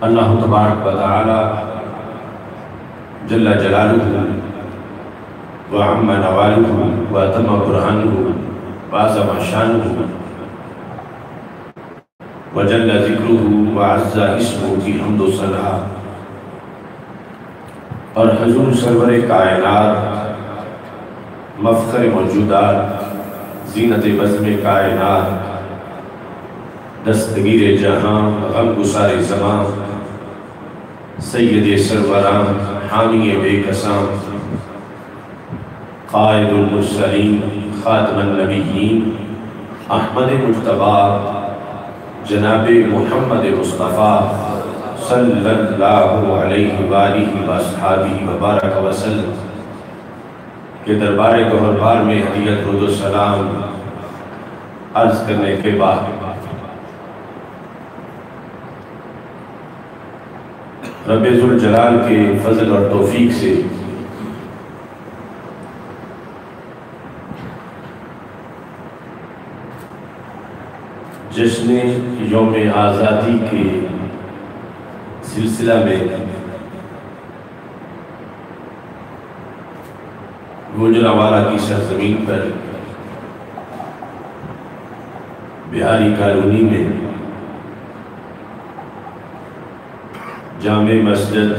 اللہ تبارک و تعالی جل جلالہ وعم نوالہ واتم برہانہ وعظم شانہ وجل ذکرہ وعز اسمہ کی حمد و ثنا اور حضور سرور کائنات مفخر موجودات زینت بزم کائنات دستگیر جہاں غم گسار زمان سید سروران حامی بے کساں قائد المرسلین خاتم النبیین احمد مجتبی جناب محمد مصطفیٰ صلی اللہ علیہ وآلہ وصحبہ وبارک وسلم کے دربار گوہربار میں ہدیت درود و سلام عرض کرنے کے بعد رب ذوالجلال کے فضل اور توفیق سے جشن یوم آزادی کے سلسلہ میں گوجرانوالہ کی سرزمین پر بہاری کالونی میں جامع مسجد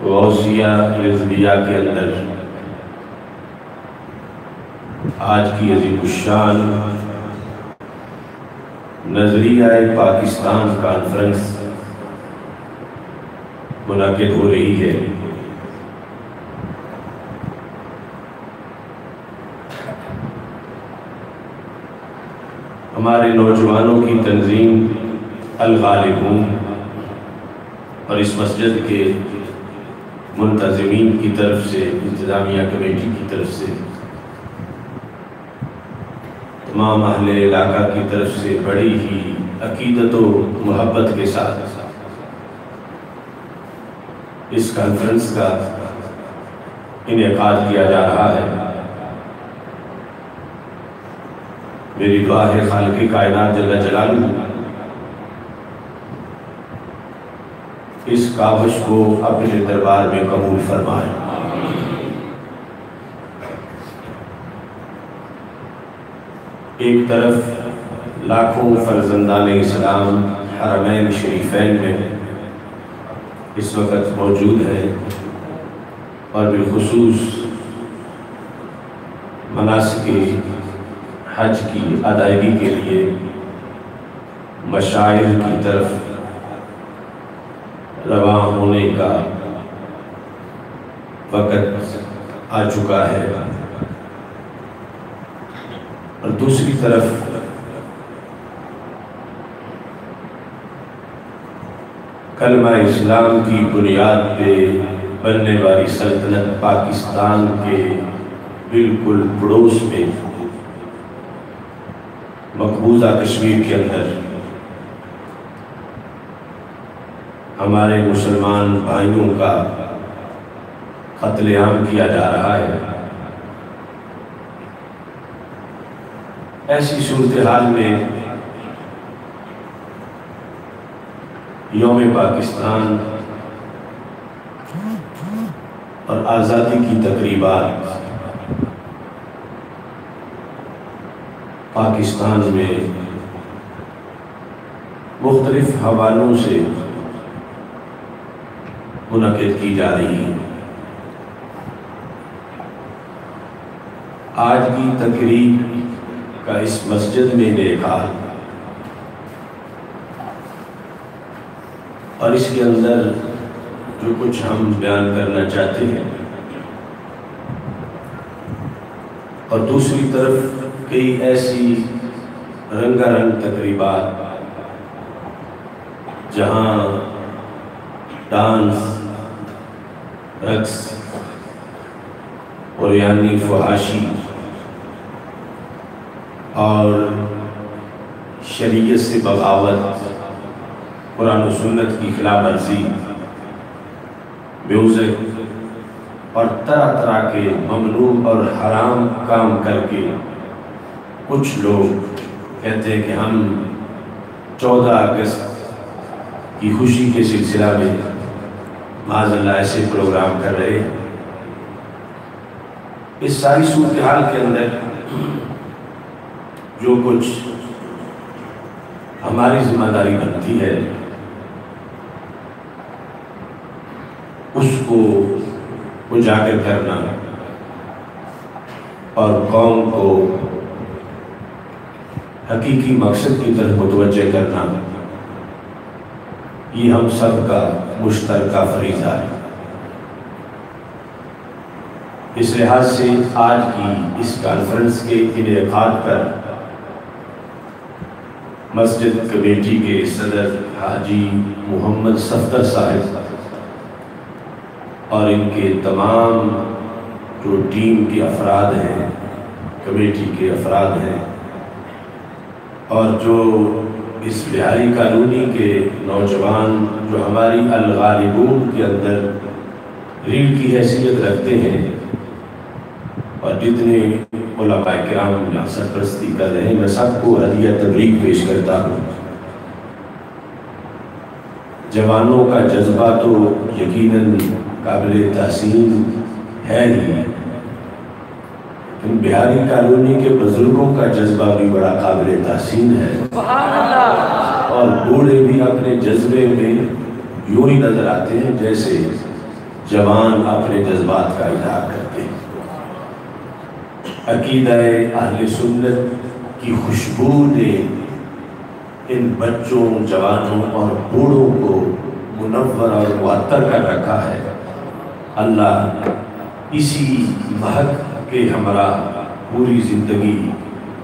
غوثیہ رضویہ کے اندر آج کی عظیم الشان نظریہ پاکستان کانفرنس منعقد ہو رہی ہے۔ ہمارے نوجوانوں کی تنظیم الغالبون اور اس مسجد کے منتظمین کی طرف سے، انتظامیہ کمیٹی کی طرف سے، تمام اہل علاقہ کی طرف سے بڑی ہی عقیدت و محبت کے ساتھ اس کانفرنس کا انعقاد کیا جا رہا ہے۔ میری دعا ہے خالق کائنات جل جلالہ اس کاوش کو اپنے دربار میں قبول فرمائے۔ ایک طرف لاکھوں فرزندان اسلام حرمین شریفین میں اس وقت موجود ہے اور بالخصوص مناسک حج کی ادائیگی کے لیے مشاعر کی طرف رواں ہونے کا وقت آ چکا ہے، اور دوسری طرف کلمہ اسلام کی بنیاد پہ بننے والی سلطنت پاکستان کے بالکل پڑوس میں مقبوضہ کشمیر کے اندر ہمارے مسلمان بھائیوں کا قتل عام کیا جا رہا ہے۔ ایسی صورتحال میں یوم پاکستان اور آزادی کی تقریبات پاکستان میں مختلف حوالوں سے منعقد کی جا رہی ہے۔ آج کی تقریب کا اس مسجد میں انعقاد اور اس کے اندر جو کچھ ہم بیان کرنا چاہتے ہیں، اور دوسری طرف کئی ایسی رنگا رنگ تقریبات جہاں ڈانس، رقص اور یعنی فحاشی اور شریعت سے بغاوت، قرآن و سنت کی خلاف ورزی، میوزک اور طرح طرح کے ممنوع اور حرام کام کر کے کچھ لوگ کہتے ہیں کہ ہم 14 اگست کی خوشی کے سلسلہ میں معاذ اللہ ایسے پروگرام کر رہے ہیں۔ اس ساری صورتحال کے اندر جو کچھ ہماری ذمہ داری بنتی ہے اس کو اجاگر کرنا اور قوم کو حقیقی مقصد کی طرف متوجہ کرنا، یہ ہم سب کا مشترکہ فریضہ ہے۔ اس لحاظ سے آج کی اس کانفرنس کے انعقاد پر مسجد کمیٹی کے صدر حاجی محمد صفدر صاحب اور ان کے تمام جو ٹیم کے افراد ہیں، کمیٹی کے افراد ہیں، اور جو اس بہاری کالونی کے نوجوان جو ہماری الغالبون کے اندر ریڑھ کی حیثیت رکھتے ہیں، اور جتنے علماء کرام یہاں سرپرستی کر رہے ہیں، میں سب کو ہدیہ تبریک پیش کرتا ہوں۔ جوانوں کا جذبہ تو یقیناً قابل تحسین ہے ہی، بہاری کالونی کے بزرگوں کا جذبہ بھی بڑا قابل تحسین ہے، اور بوڑھے بھی اپنے جذبے میں یوں ہی نظر آتے ہیں جیسے جوان اپنے جذبات کا اظہار کرتے ہیں۔ عقیدہ اہل سنت کی خوشبو نے ان بچوں، جوانوں اور بوڑھوں کو منور اور معطر کر رکھا ہے۔ اللہ اسی مہک کے ہمراہ پوری زندگی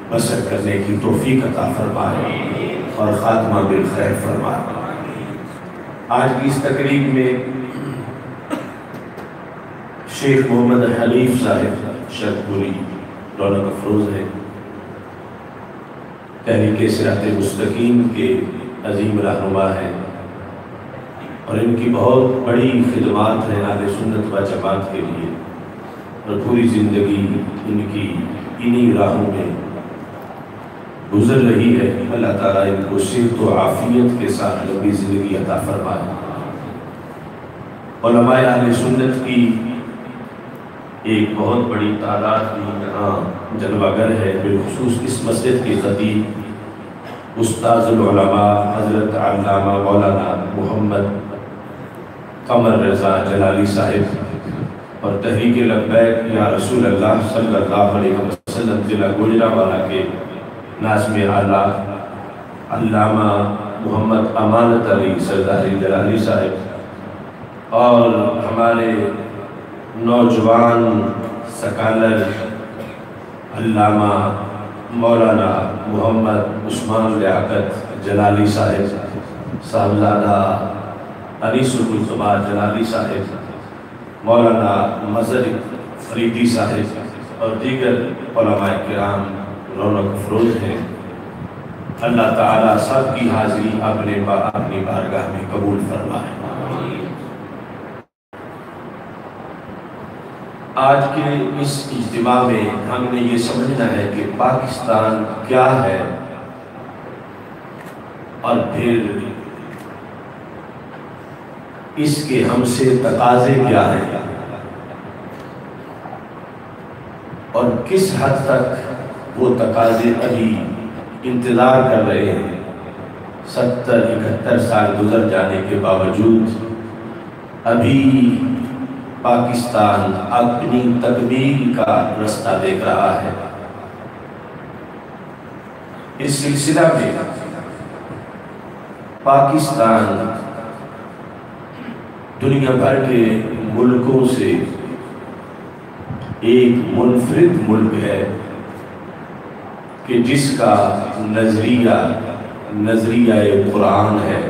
بسر کرنے کی توفیق عطا فرمائے اور خاتمہ بالخیر فرمائے۔ آج کی اس تقریب میں شیخ محمد حنیف صاحب شرپوری رونق افروز ہیں، تحریک صراط مستقیم کے عظیم رہنما ہیں، اور ان کی بہت بڑی خدمات ہیں اہل سنت و جماعت کے لیے، اور پوری زندگی ان کی انہی راہوں میں گزر رہی ہے۔ اللہ تعالیٰ ان کو صحت و عافیت کے ساتھ لمبی زندگی عطا فرمائے۔ علماء اہل سنت کی ایک بہت بڑی تعداد بھی یہاں جلوہ گر ہے، بالخصوص اس مسجد کے خطیب استاذ العلماء حضرت علامہ مولانا محمد قمر رضا جلالی صاحب، اور تحریک لبیک یا رسول اللہ صلی اللہ علیہ وسلم ضلع گوجرانوالہ کے ناظم اعلیٰ علامہ محمد امانت علی سرداری جلالی صاحب، اور ہمارے نوجوان سکالر علامہ مولانا محمد عثمان لیاقت جلالی صاحب، صاحبزادہ انیس القبا جلالی صاحب، مولانا مظہر فریدی صاحب اور دیگر علماء کرام رونق افروز ہیں۔ اللہ تعالیٰ سب کی حاضری اپنی بارگاہ میں قبول فرمائے۔ آج کے اس اجتماع میں ہم نے یہ سمجھنا ہے کہ پاکستان کیا ہے، اور پھر اس کے ہم سے تقاضے کیا ہیں، اور کس حد تک وہ تقاضے ابھی انتظار کر رہے ہیں۔ 70-71 سال گزر جانے کے باوجود ابھی پاکستان اپنی تکمیل کا رستہ دیکھ رہا ہے۔ اس سلسلہ میں پاکستان دنیا بھر کے ملکوں سے ایک منفرد ملک ہے کہ جس کا نظریہ قرآن ہے،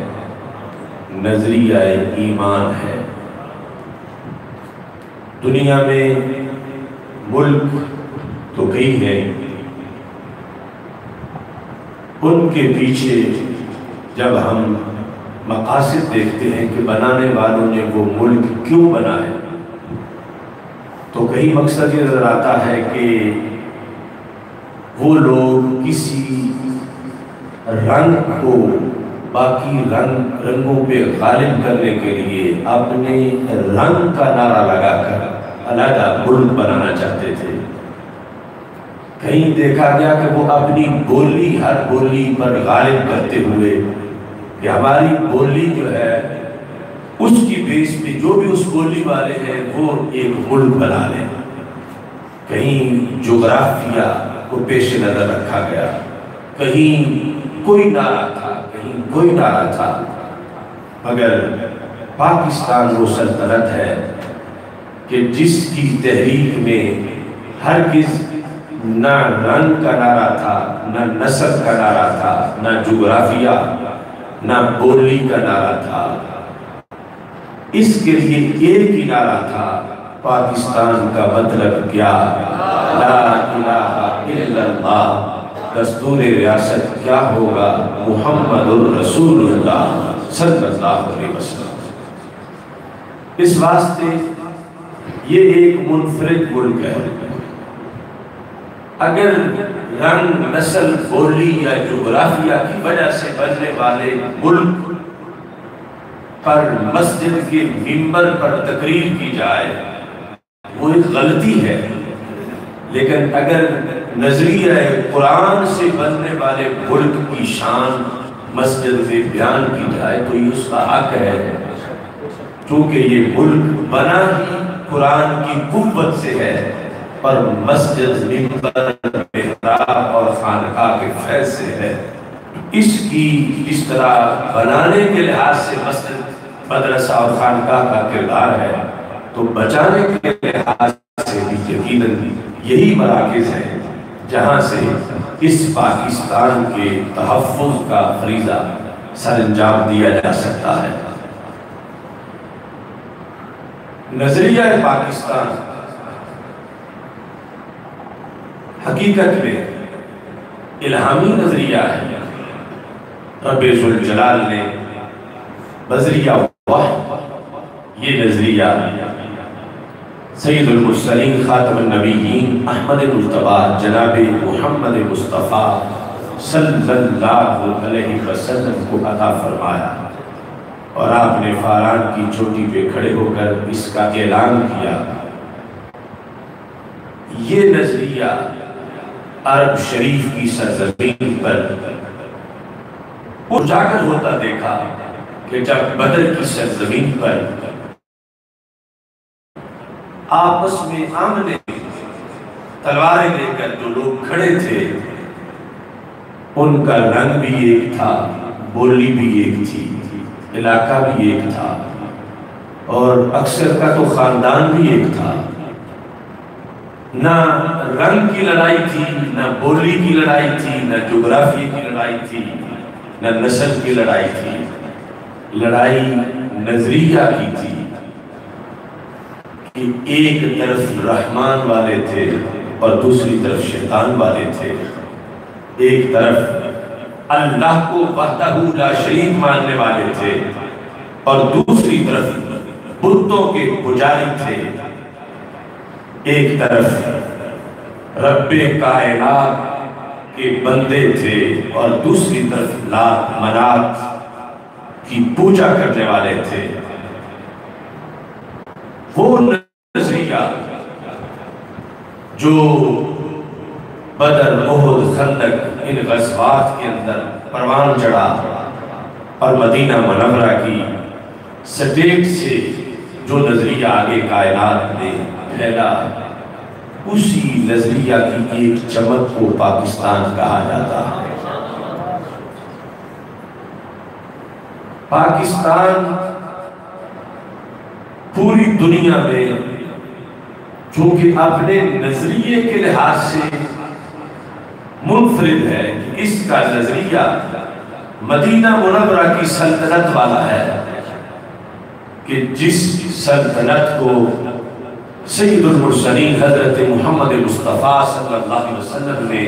نظریہ ایمان ہے۔ دنیا میں ملک تو کئی ہیں، ان کے پیچھے جب ہم مقاصد دیکھتے ہیں کہ بنانے والوں نے وہ ملک کیوں بنائے، تو کئی مقصد یہ نظر آتا ہے کہ وہ لوگ کسی رنگ کو باقی رنگوں پہ غالب کرنے کے لیے اپنے رنگ کا نعرہ لگا کر علیحدہ ملک بنانا چاہتے تھے۔ کہیں دیکھا گیا کہ وہ اپنی بولی ہر بولی پر غالب کرتے ہوئے کہ ہماری بولی جو ہے اس کی بیس پہ جو بھی اس بولی والے ہیں وہ ایک ملک بنا لیں۔ کہیں جغرافیہ کو پیش نظر رکھا گیا، کہیں کوئی نعرہ تھا، کہیں کوئی نعرہ تھا، مگر پاکستان وہ سلطنت ہے کہ جس کی تحریک میں ہرگز نہ رنگ کا نعرہ تھا، نہ نسل کا نعرہ تھا، نہ جغرافیہ، نہ بولی کا نعرہ تھا۔ اس کے لیے ایک ہی نعرہ تھا، پاکستان کا مطلب کیا؟ لا الہ الا اللہ۔ دستور ریاست کیا ہوگا؟ محمد الرسول اللہ صلی اللہ علیہ وسلم۔ اس واسطے یہ ایک منفرد ملک ہے۔ اگر رنگ، نسل، بولی یا جغرافیہ کی وجہ سے بننے والے ملک پر مسجد کے منبر پر تقریر کی جائے وہ ایک غلطی ہے، لیکن اگر نظریہ قرآن سے بننے والے ملک کی شان مسجد میں بیان کی جائے تو یہ اس کا حق ہے، کیونکہ یہ ملک بنا ہی قرآن کی قوت سے ہے اور مسجد، منبر، محراب اور خانقاہ کے فیض سے ہے۔ اس کی اس طرح بنانے کے لحاظ سے مسجد، مدرسہ اور خانقاہ کا کردار ہے، تو بچانے کے لحاظ سے بھی یقیناً یہی مراکز ہیں جہاں سے اس پاکستان کے تحفظ کا فریضہ سر انجام دیا جا سکتا ہے۔ نظریہ پاکستان حقیقت میں الہامی نظریہ ہے۔ رب ذوالجلال نے بذریعہ وحی یہ نظریہ سید المرسلین خاتم النبیین احمد مجتبی جناب محمد مصطفیٰ صلی اللہ علیہ وسلم کو عطا فرمایا، اور آپ نے فاران کی چوٹی پہ کھڑے ہو کر اس کا اعلان کیا۔ یہ نظریہ عرب شریف کی سرزمین پر اجاگر ہوتا دیکھا کہ جب بدر کی سرزمین پر آپس میں آمنے تلواریں لے کر جو لوگ کھڑے تھے ان کا رنگ بھی ایک تھا، بولی بھی ایک تھی، علاقہ بھی ایک تھا، اور اکثر کا تو خاندان بھی ایک تھا۔ نہ رنگ کی لڑائی تھی، نہ بولی کی لڑائی تھی، نہ جغرافی کی لڑائی تھی، نہ نسل کی لڑائی تھی، لڑائی نظریہ کی تھی کہ ایک طرف رحمان والے تھے اور دوسری طرف شیطان والے تھے، ایک طرف اللہ کو وحدہ لا شریک ماننے والے تھے اور دوسری طرف بتوں کے پجاری تھے، ایک طرف رب کائنات کے بندے تھے اور دوسری طرف لات منات کی پوجا کرنے والے تھے۔ وہ نظریہ جو بدر، احد، خندق ان غزوات کے اندر پروان چڑھا اور مدینہ منورہ کی سٹیج سے جو نظریہ آگے کائنات میں پھیلا، اسی نظریہ کی ایک چمک کو پاکستان کہا جاتا ہے۔ پاکستان پوری دنیا میں چونکہ اپنے نظریے کے لحاظ سے منفرد ہے کہ اس کا نظریہ مدینہ منورہ کی سلطنت والا ہے، کہ جس سلطنت کو سید المرسلین حضرت محمد مصطفیٰ صلی اللہ علیہ وسلم نے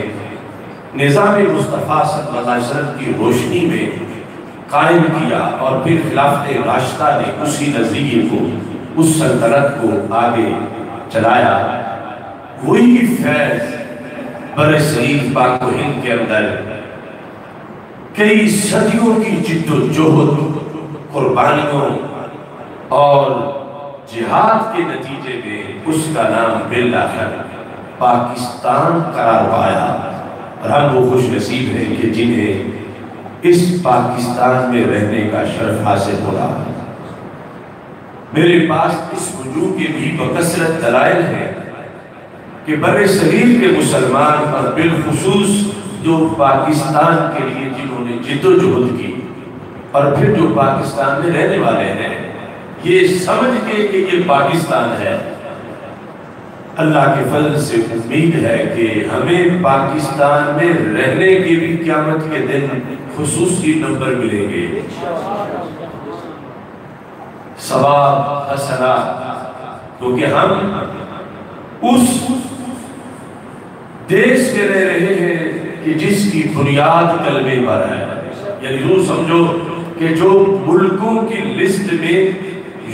نظام مصطفیٰ صلی اللہ علیہ وسلم کی روشنی میں قائم کیا، اور پھر خلافت راشدہ نے اسی نظریے کو، اس سلطنت کو آگے چلایا۔ وہی فیض بر صغیر پاک و ہند کے اندر کئی صدیوں کی جد و جہد، قربانیوں اور جہاد کے نتیجے میں اس کا نام بالآخر پاکستان قرار پایا، اور ہم وہ خوش نصیب ہیں کہ جنہیں اس پاکستان میں رہنے کا شرف حاصل ہو رہا ہے۔ میرے پاس اس وجوہ کے بھی بکثرت دلائل ہیں کہ بر صغیر کے مسلمان اور بالخصوص جو پاکستان کے لیے جنہوں نے جد و جہد کی اور پھر جو پاکستان میں رہنے والے ہیں، یہ سمجھ کے کہ یہ پاکستان ہے، اللہ کے فضل سے امید ہے کہ ہمیں پاکستان میں رہنے کے بھی قیامت کے دن خصوصی نمبر ملیں گے، ثواب حسنات، کیونکہ ہم اس دیش کے رہ رہے ہیں کہ جس کی بنیاد کلمے پر ہے۔ یعنی یوں سمجھو کہ جو ملکوں کی لسٹ میں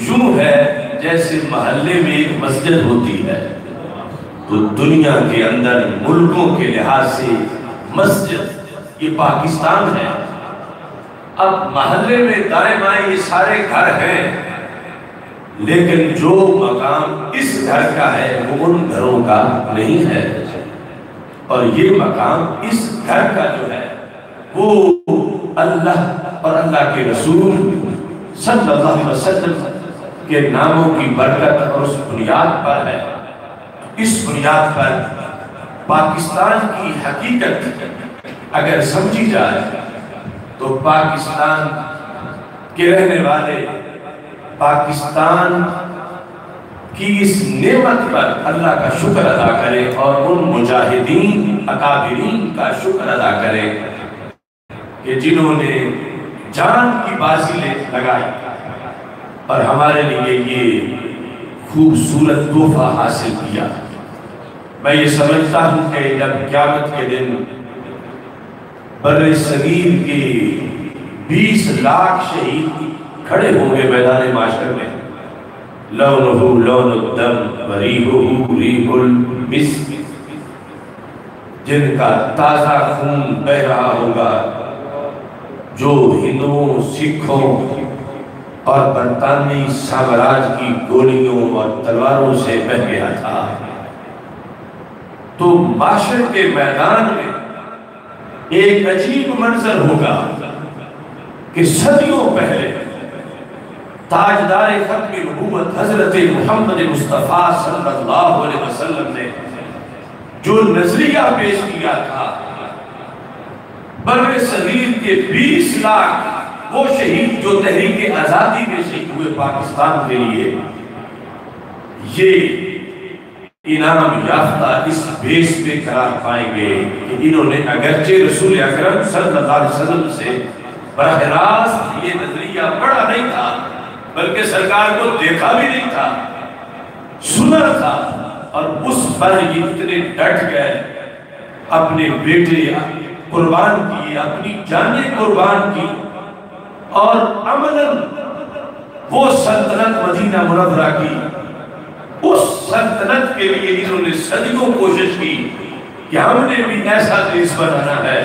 یوں ہے جیسے محلے میں ایک مسجد ہوتی ہے، تو دنیا کے اندر ملکوں کے لحاظ سے مسجد یہ پاکستان ہے۔ اب محلے میں دائیں بائیں یہ سارے گھر ہیں، لیکن جو مقام اس گھر کا ہے وہ ان گھروں کا نہیں ہے، اور یہ مقام اس گھر کا جو ہے وہ اللہ اور اللہ کے رسول صلی اللہ علیہ وسلم کے ناموں کی برکت اور اس بنیاد پر ہے۔ اس بنیاد پر پاکستان کی حقیقت اگر سمجھی جائے تو پاکستان کے رہنے والے پاکستان کی اس نعمت پر اللہ کا شکر ادا کرے اور ان مجاہدین اکابرین کا شکر ادا کرے کہ جنہوں نے جان کی بازی لگائی اور ہمارے لیے یہ خوبصورت تحفہ حاصل کیا۔ میں یہ سمجھتا ہوں کہ جب قیامت کے دن بر صغیر کے 20 لاکھ شہید کھڑے ہوں گے میدان محشر میں، لونہ لون الدم وریحہ ریح المسک، جن کا تازہ خون بہ رہا ہوگا، جو ہندوؤں، سکھوں اور برطانوی سامراج کی گولیوں اور تلواروں سے بہ گیا تھا۔ تو محشر کے میدان میں ایک عجیب منظر ہوگا کہ صدیوں پہلے تاجدار ختم نبوت حضرت محمد مصطفیٰ صلی اللہ علیہ وسلم نے جو نظریہ پیش کیا تھا، بر صغیر کے 20 لاکھ وہ شہید جو تحریک آزادی میں شہید ہوئے پاکستان کے لیے، یہ انعام یافتہ اس بیس پہ قرار پائیں گے کہ انہوں نے اگرچہ رسول اکرم صلی اللہ علیہ وسلم سے براہ راست یہ نظریہ پڑھا نہیں تھا، بلکہ سرکار کو دیکھا بھی نہیں تھا، سنا تھا، اور اس پر یہ اتنے ڈٹ گئے، اپنے بیٹے قربان کیے، اپنی جانیں قربان کی، اور عملاً وہ سلطنت مدینہ منورہ کی، اس سلطنت کے لیے انہوں نے صدیوں کوشش کی کہ ہم نے بھی ایسا دیش بنانا ہے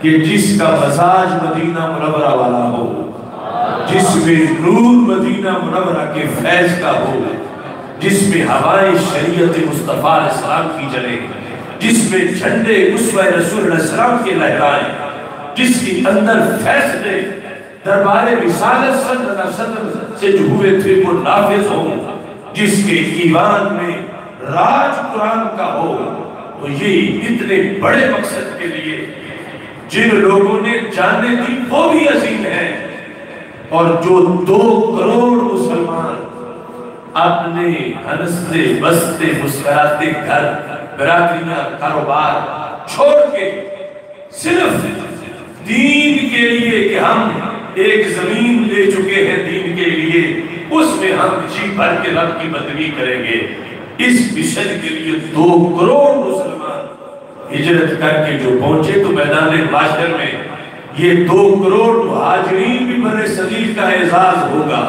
کہ جس کا مزاج مدینہ منورہ والا ہو، جس میں نور مدینہ منورہ کے فیض کا ہو، جس میں ہوائیں شریعت مصطفیٰ علیہ السلام کی چلے، جس میں جھنڈے اسوہ رسول علیہ السلام کے لہرائیں، جس کے اندر فیصلے دربار رسالت صلی اللہ علیہ وسلم سے جو ہوئے تھے وہ نافذ ہوں، جس کے ایوان میں راج قرآن کا ہو۔ تو یہ اتنے بڑے مقصد کے لیے جن لوگوں نے جانیں دی وہ بھی عظیم ہیں، اور جو 2 کروڑ مسلمان اپنے ہنستے بستے مسکراتے گھر برادریاں کاروبار چھوڑ کے صرف دین کے لیے کہ ہم ایک زمین لے چکے ہیں دین کے لیے، اس میں ہم جی بھر کے رب کی بندگی کریں گے، اس مشن کے لیے 2 کروڑ مسلمان ہجرت کر کے جو پہنچے، تو میدان محشر میں یہ 2 کروڑ مہاجرین بھی بر صغیر کا اعزاز ہوگا۔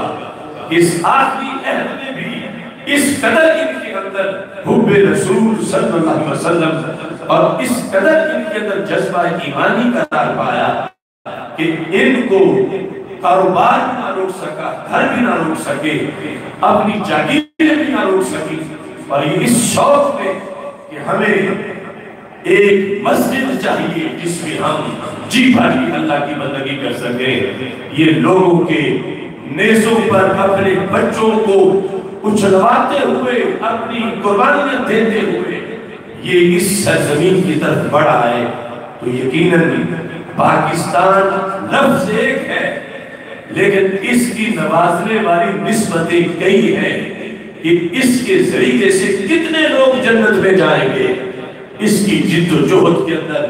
اس آخری عہد میں بھی اس قدر ان کے اندر حب رسول صلی اللہ علیہ وسلم اور اس قدر ان کے اندر جذبہ ایمانی قرار پایا کہ ان کو کاروبار بھی نہ روک سکا، گھر بھی نہ روک سکے، اپنی جاگیریں بھی نہ روک سکی، اور یہ اس شوق میں کہ ہمیں ایک مسجد چاہیے جس میں ہم جی بھر کی اللہ کی بندگی کر سکیں۔ یہ لوگوں کے نیزوں پر اپنے بچوں کو اچھلواتے ہوئے، اپنی قربانیاں دیتے ہوئے یہ اس سرزمین کی طرف بڑھا ہے، تو یقیناً پاکستان لفظ ایک ہے لیکن اس کی نوازنے والی نسبتیں کئی ہیں کہ اس کے ذریعے سے کتنے لوگ جنت میں جائیں گے۔ اس کی جد و جہد کے اندر،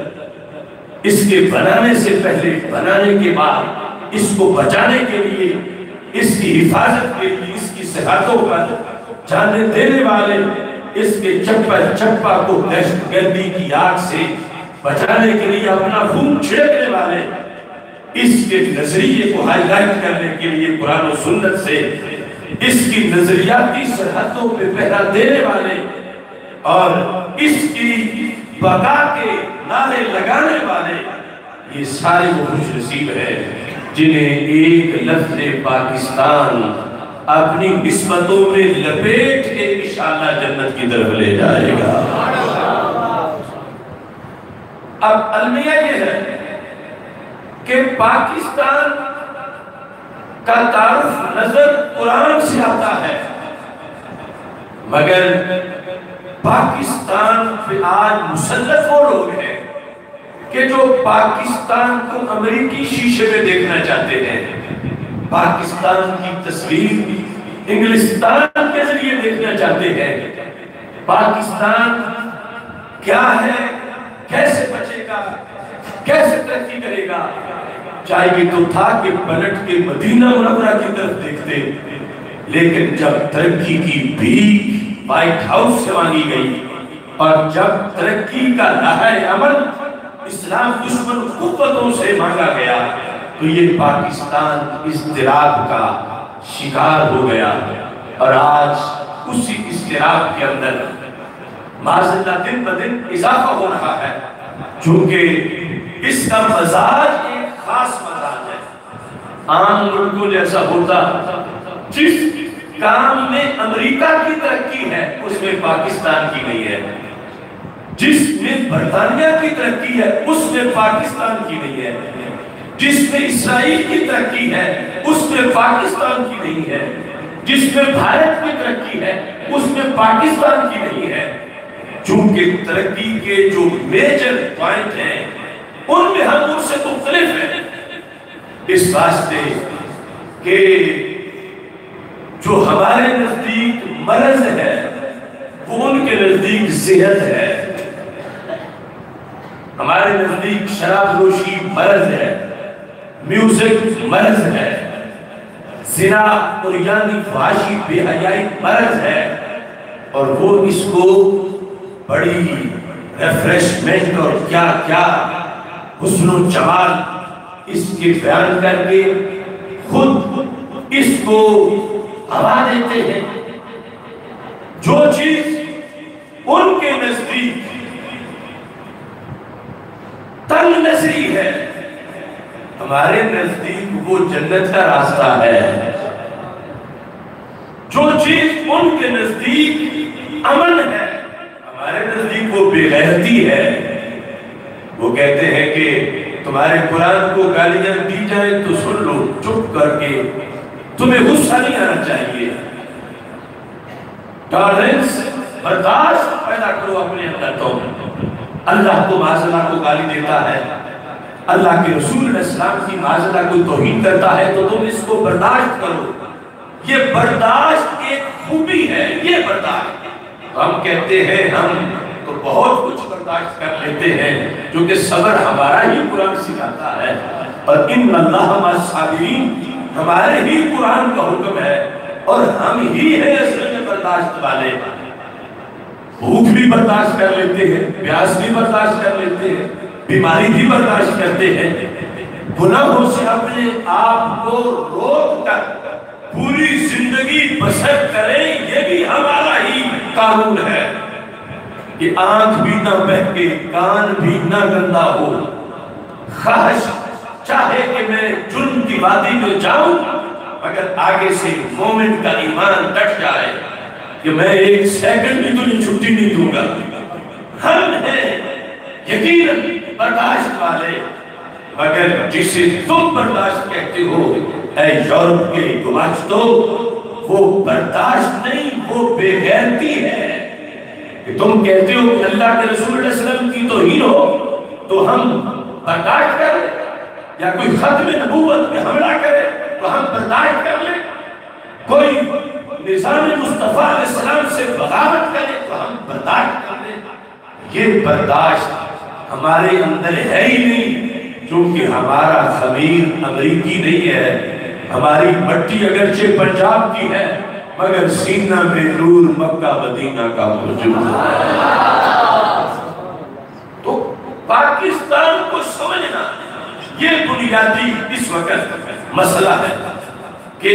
اس کے بنانے سے پہلے، بنانے کے بعد، اس کو بچانے کے لیے، اس کی حفاظت کے لیے، اس کی صحتوں پر جانے دینے والے، اس کے چپا چپا کو دہشت گردی کی آگ سے بچانے کے لیے اپنا خون چھڑکنے والے، اس کے نظریے کو ہائی لائٹ کرنے کے لیے قرآن و سنت سے اس کی نظریاتی سرحدوں پہ پہرا دینے والے اور اس کی بقا کے نعرے لگانے والے، یہ سارے وہ خوش نصیب ہیں جنہیں ایک لفظ پاکستان اپنی نسبتوں میں لپیٹ کے انشاءاللہ جنت کی طرف لے جائے گا۔ اب المیہ یہ ہے کہ پاکستان کا تعارف نظر قرآن سے آتا ہے، مگر پاکستان پہ آج مسلط وہ لوگ ہیں کہ جو پاکستان کو امریکی شیشے میں دیکھنا چاہتے ہیں، پاکستان کی تصویر انگلستان کے ذریعے دیکھنا چاہتے ہیں۔ پاکستان کیا ہے، کیسے بچے گا، کیسے ترقی کرے گا، چاہیے تو تھا کہ پلٹ کے مدینہ منورہ کی طرف دیکھتے، لیکن جب ترقی کی بھیک وائٹ ہاؤس سے مانگی گئی اور جب ترقی کا لہر عمل اسلام دشمن قوتوں سے مانگا گیا تو یہ پاکستان اضطراب کا شکار ہو گیا، اور آج اسی اضطراب کے اندر معذلہ دن بدن اضافہ ہو رہا ہے، چونکہ اس کا مزاج ایک خاص مزاج ہے۔ عام ملکوں جیسا ہوتا، جس کام میں امریکہ کی ترقی ہے اس میں پاکستان کی نہیں ہے، جس میں برطانیہ کی ترقی ہے اس میں پاکستان کی نہیں ہے، جس میں اسرائیل کی ترقی ہے اس میں پاکستان کی نہیں ہے، جس میں بھارت کی ترقی ہے اس میں پاکستان کی نہیں ہے۔ چونکہ ترقی کے جو میجر پوائنٹ ہیں ان میں ہم ان سے مختلف ہیں، اس واسطے کہ جو ہمارے نزدیک مرض ہے وہ ان کے نزدیک صحت ہے، ہمارے نزدیک شراب نوشی مرض ہے، میوزک مرض ہے، زنا اور یعنی فحاشی بے حیائی مرض ہے، اور وہ اس کو بڑی ریفریشمنٹ اور کیا کیا حسن و جمال اس کے بیان کر کے خود اس کو ہوا دیتے ہیں۔ جو چیز ان کے نزدیک تنگ نظری ہے ہمارے نزدیک وہ جنت کا راستہ ہے، جو چیز ان کے نزدیک امن ہے ہمارے نزدیک وہ بے غیرتی ہے۔ وہ کہتے ہیں کہ تمہارے قرآن کو گالیاں دی جائیں تو سن لو چپ کر کے، تمہیں غصہ نہیں آنا چاہیے، ٹالرنس برداشت پیدا کرو اپنے اندر۔ تو اللہ کو معاذ کو گالی دیتا ہے، اللہ کے رسول علیہ السلام کی معاذ کو توہین کرتا ہے تو تم اس کو برداشت کرو۔ یہ برداشت ایک خوبی ہے، یہ برداشت ہم کہتے ہیں ہم تو بہت کچھ برداشت کر لیتے ہیں کیونکہ صبر ہمارا ہی قرآن سکھاتا ہے، اور ان اللہ مع الصابرین ہمارے ہی قرآن کا حکم ہے، اور ہم ہی ہیں اصل میں برداشت والے۔ بھوک بھی برداشت کر لیتے ہیں، پیاس بھی برداشت کر لیتے ہیں، بیماری بھی برداشت کرتے ہیں، گناہوں سے اپنے آپ کو روک کر پوری زندگی بسر کریں، یہ بھی ہمارا ہی قانون ہے کہ آنکھ بھی نہ بہکے، کان بھی نہ گندا ہو، خواہش چاہے کہ وادی میں جاؤں مگر آگے سے مومن کا ایمان ڈٹ جائے کہ میں ایک سیکنڈ بھی تجھے چھٹی نہیں دوں گا. ہم ہیں یقیناً برداشت والے، مگر جسے تم برداشت کہتے ہو اے یورپ کے گماشتوں، وہ برداشت نہیں، وہ بے غیرتی ہے. کہ تم کہتے ہو کہ اللہ کے رسول علیہ السلام کی توہین ہو تو ہم برداشت کر لیں، یا کوئی ختم نبوت پہ حملہ کرے تو ہم برداشت کر لیں، کوئی نظام مصطفیٰ علیہ السلام سے بغاوت کرے تو ہم برداشت کر لیں. یہ برداشت ہمارے اندر ہے ہی نہیں، کیونکہ ہمارا خمیر امریکی نہیں ہے، ہماری مٹی اگرچہ پنجاب کی ہے مگر سینہ میں نور مکہ مدینہ کا موجود ہے. تو پاکستان کو سمجھنا یہ بنیادی اس وقت مسئلہ ہے کہ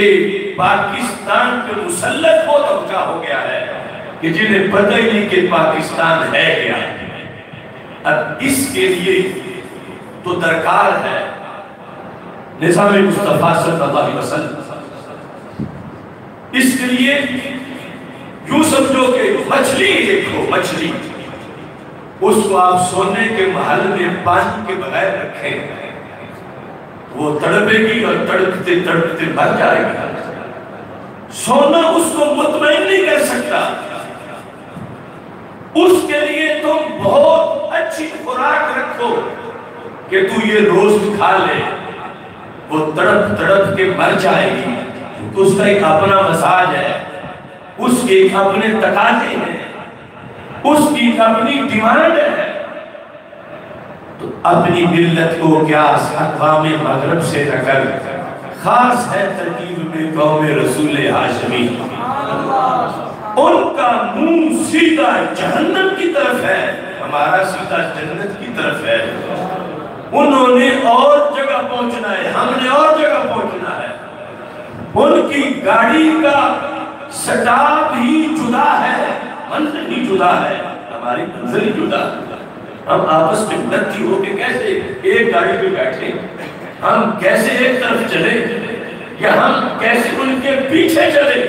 پاکستان پہ مسلط وہ طبقہ ہو گیا ہے کہ جنہیں پتہ ہی نہیں کہ پاکستان ہے کیا. اب اس کے لیے تو درکار ہے نظام مصطفیٰ صلی اللہ علیہ وسلم. اس کے لیے یوں سمجھو کہ مچھلی ایک ہو، مچھلی اس کو آپ سونے کے محل میں پانی کے بغیر رکھیں، وہ تڑپے گی اور تڑپتے تڑپتے مر جائے گا. سونا اس کو مطمئن نہیں کر سکتا. اس کے لیے تم بہت اچھی خوراک رکھو کہ تو یہ روز کھا لے، وہ تڑپ تڑپ کے مر جائے گی. اس کا ایک اپنا مزاج ہے، اس کے ایک اپنے تقاضے ہیں، اس کی اپنی ڈیمانڈ ہے. تو اپنی ملت کو کیا اقوام مغرب سے نہ کر، خاص ہے ترکیب میں قوم رسول ہاشمی. ان کا منہ سیدھا جہنم کی طرف ہے، ہمارا سیدھا جنت کی طرف ہے. انہوں نے اور جگہ پہنچنا ہے، ہم نے اور جگہ پہنچنا ہے. ان کی گاڑی کا سٹاپ ہی جدا ہے، منزل ہی جدا ہے، ہماری منزل ہی جدا ہے. ہم آپس میں نتی ہو کے کیسے ایک گاڑی پہ بیٹھے، ہم کیسے ایک طرف چلے، یا ہم کیسے ان کے پیچھے چلے.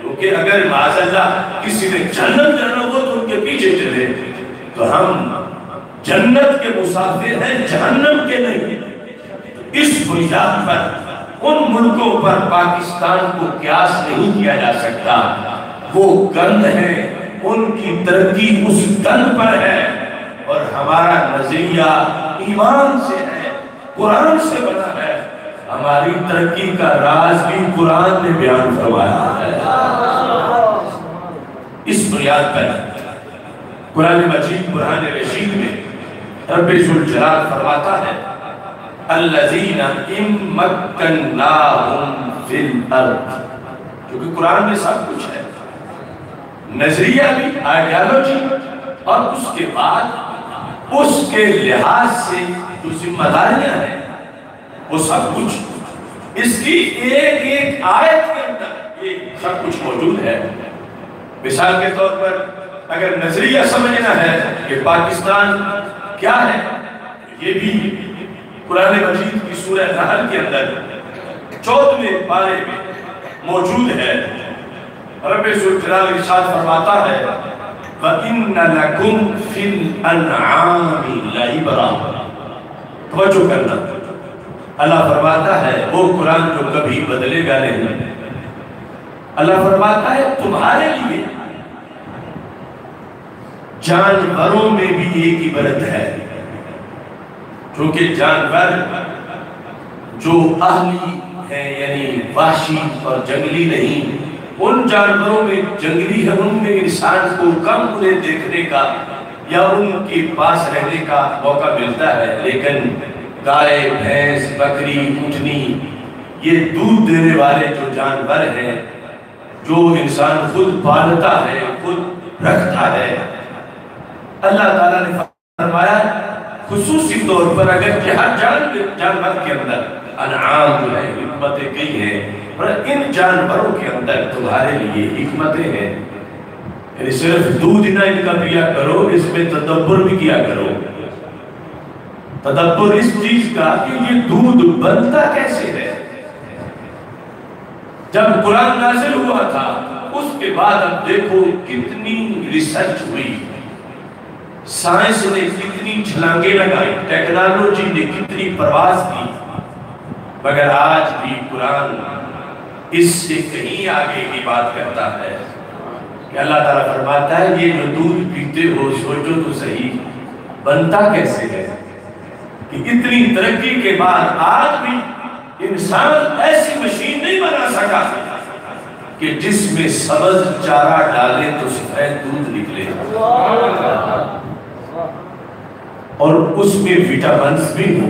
کیونکہ اگر معاذ اللہ کسی نے جنت جانا ہو تو ان کے پیچھے چلے، تو ہم جنت کے مسافر ہیں، جہنم کے نہیں. اس بنیاد پر ان ملکوں پر پاکستان کو قیاس نہیں کیا جا سکتا. وہ گند ہے، ان کی ترقی اس گند پر ہے، اور ہمارا نظریہ ایمان سے ہے، قرآن سے بنا ہے. ہماری ترقی کا راز بھی قرآن نے بیان فرمایا ہے. اس بنیاد پر قرآن مجید برہان رشید میں رب ذوالجلال فرماتا ہے الذین ان مکناہم فی الارض. کیونکہ قرآن میں سب کچھ ہے، نظریہ بھی، آئیڈیالوجی، اور اس کے بعد اس کے لحاظ سے جو ذمہ داریاں ہیں وہ سب کچھ اس کی ایک ایک آیت کے اندر یہ سب کچھ موجود ہے. مثال کے طور پر اگر نظریہ سمجھنا ہے کہ پاکستان کیا ہے، یہ بھی قرآن مجید کی سورہ نحل کے اندر 14ویں پارے میں موجود ہے. رب ذوالجلال ارشاد فرماتا ہے وَإِنَّ لَكُمْ فِي الْأَنْعَامِ لَعِبْرَةً. توجہ کرنا، اللہ فرماتا ہے وہ قرآن جو کبھی بدلے گا نہیں. اللہ فرماتا ہے تمہارے لیے جانوروں میں بھی ایک عبرت ہے. کیونکہ جانور جو اہلی ہیں یعنی وحشی اور جنگلی نہیں، ان جانوروں میں جنگلی ہے، ان میں انسان کو کم انہیں دیکھنے کا یا ان کے پاس رہنے کا موقع ملتا ہے. لیکن گائے، بھینس، بکری، اونٹنی، یہ دودھ دینے والے جو جانور ہیں، جو انسان خود پالتا ہے، خود رکھتا ہے، اللہ تعالیٰ نے فرمایا خصوصی طور پر اگر ہر جانور کے اندر انعام جو ہے حکمتیں کئی ہیں، اور ان جانوروں کے اندر تمہارے لیے حکمتیں ہیں. یعنی صرف دودھ نہ ان کا پیا کرو، اس میں تدبر بھی کیا کرو. تدبر اس چیز کا کہ یہ دودھ بنتا کیسے ہے، جب قرآن نازل ہوا تھا اس کے بعد اب دیکھو کتنی ریسرچ ہوئی، سائنس نے کتنی چھلانگیں لگائی، ٹیکنالوجی نے کتنی پرواز کی، مگر آج بھی قرآن اس سے کہیں آگے کی بات کرتا ہے کہ اللہ تعالیٰ فرماتا ہے یہ جو دودھ پیتے ہو سوچو تو صحیح بنتا کیسے ہے کہ اتنی ترقی کے بعد آج بھی انسان ایسی مشین نہیں بنا سکا کہ جس میں سبز چارہ ڈالے تو سفید دودھ نکلے اور اس میں وٹامنز بھی ہو،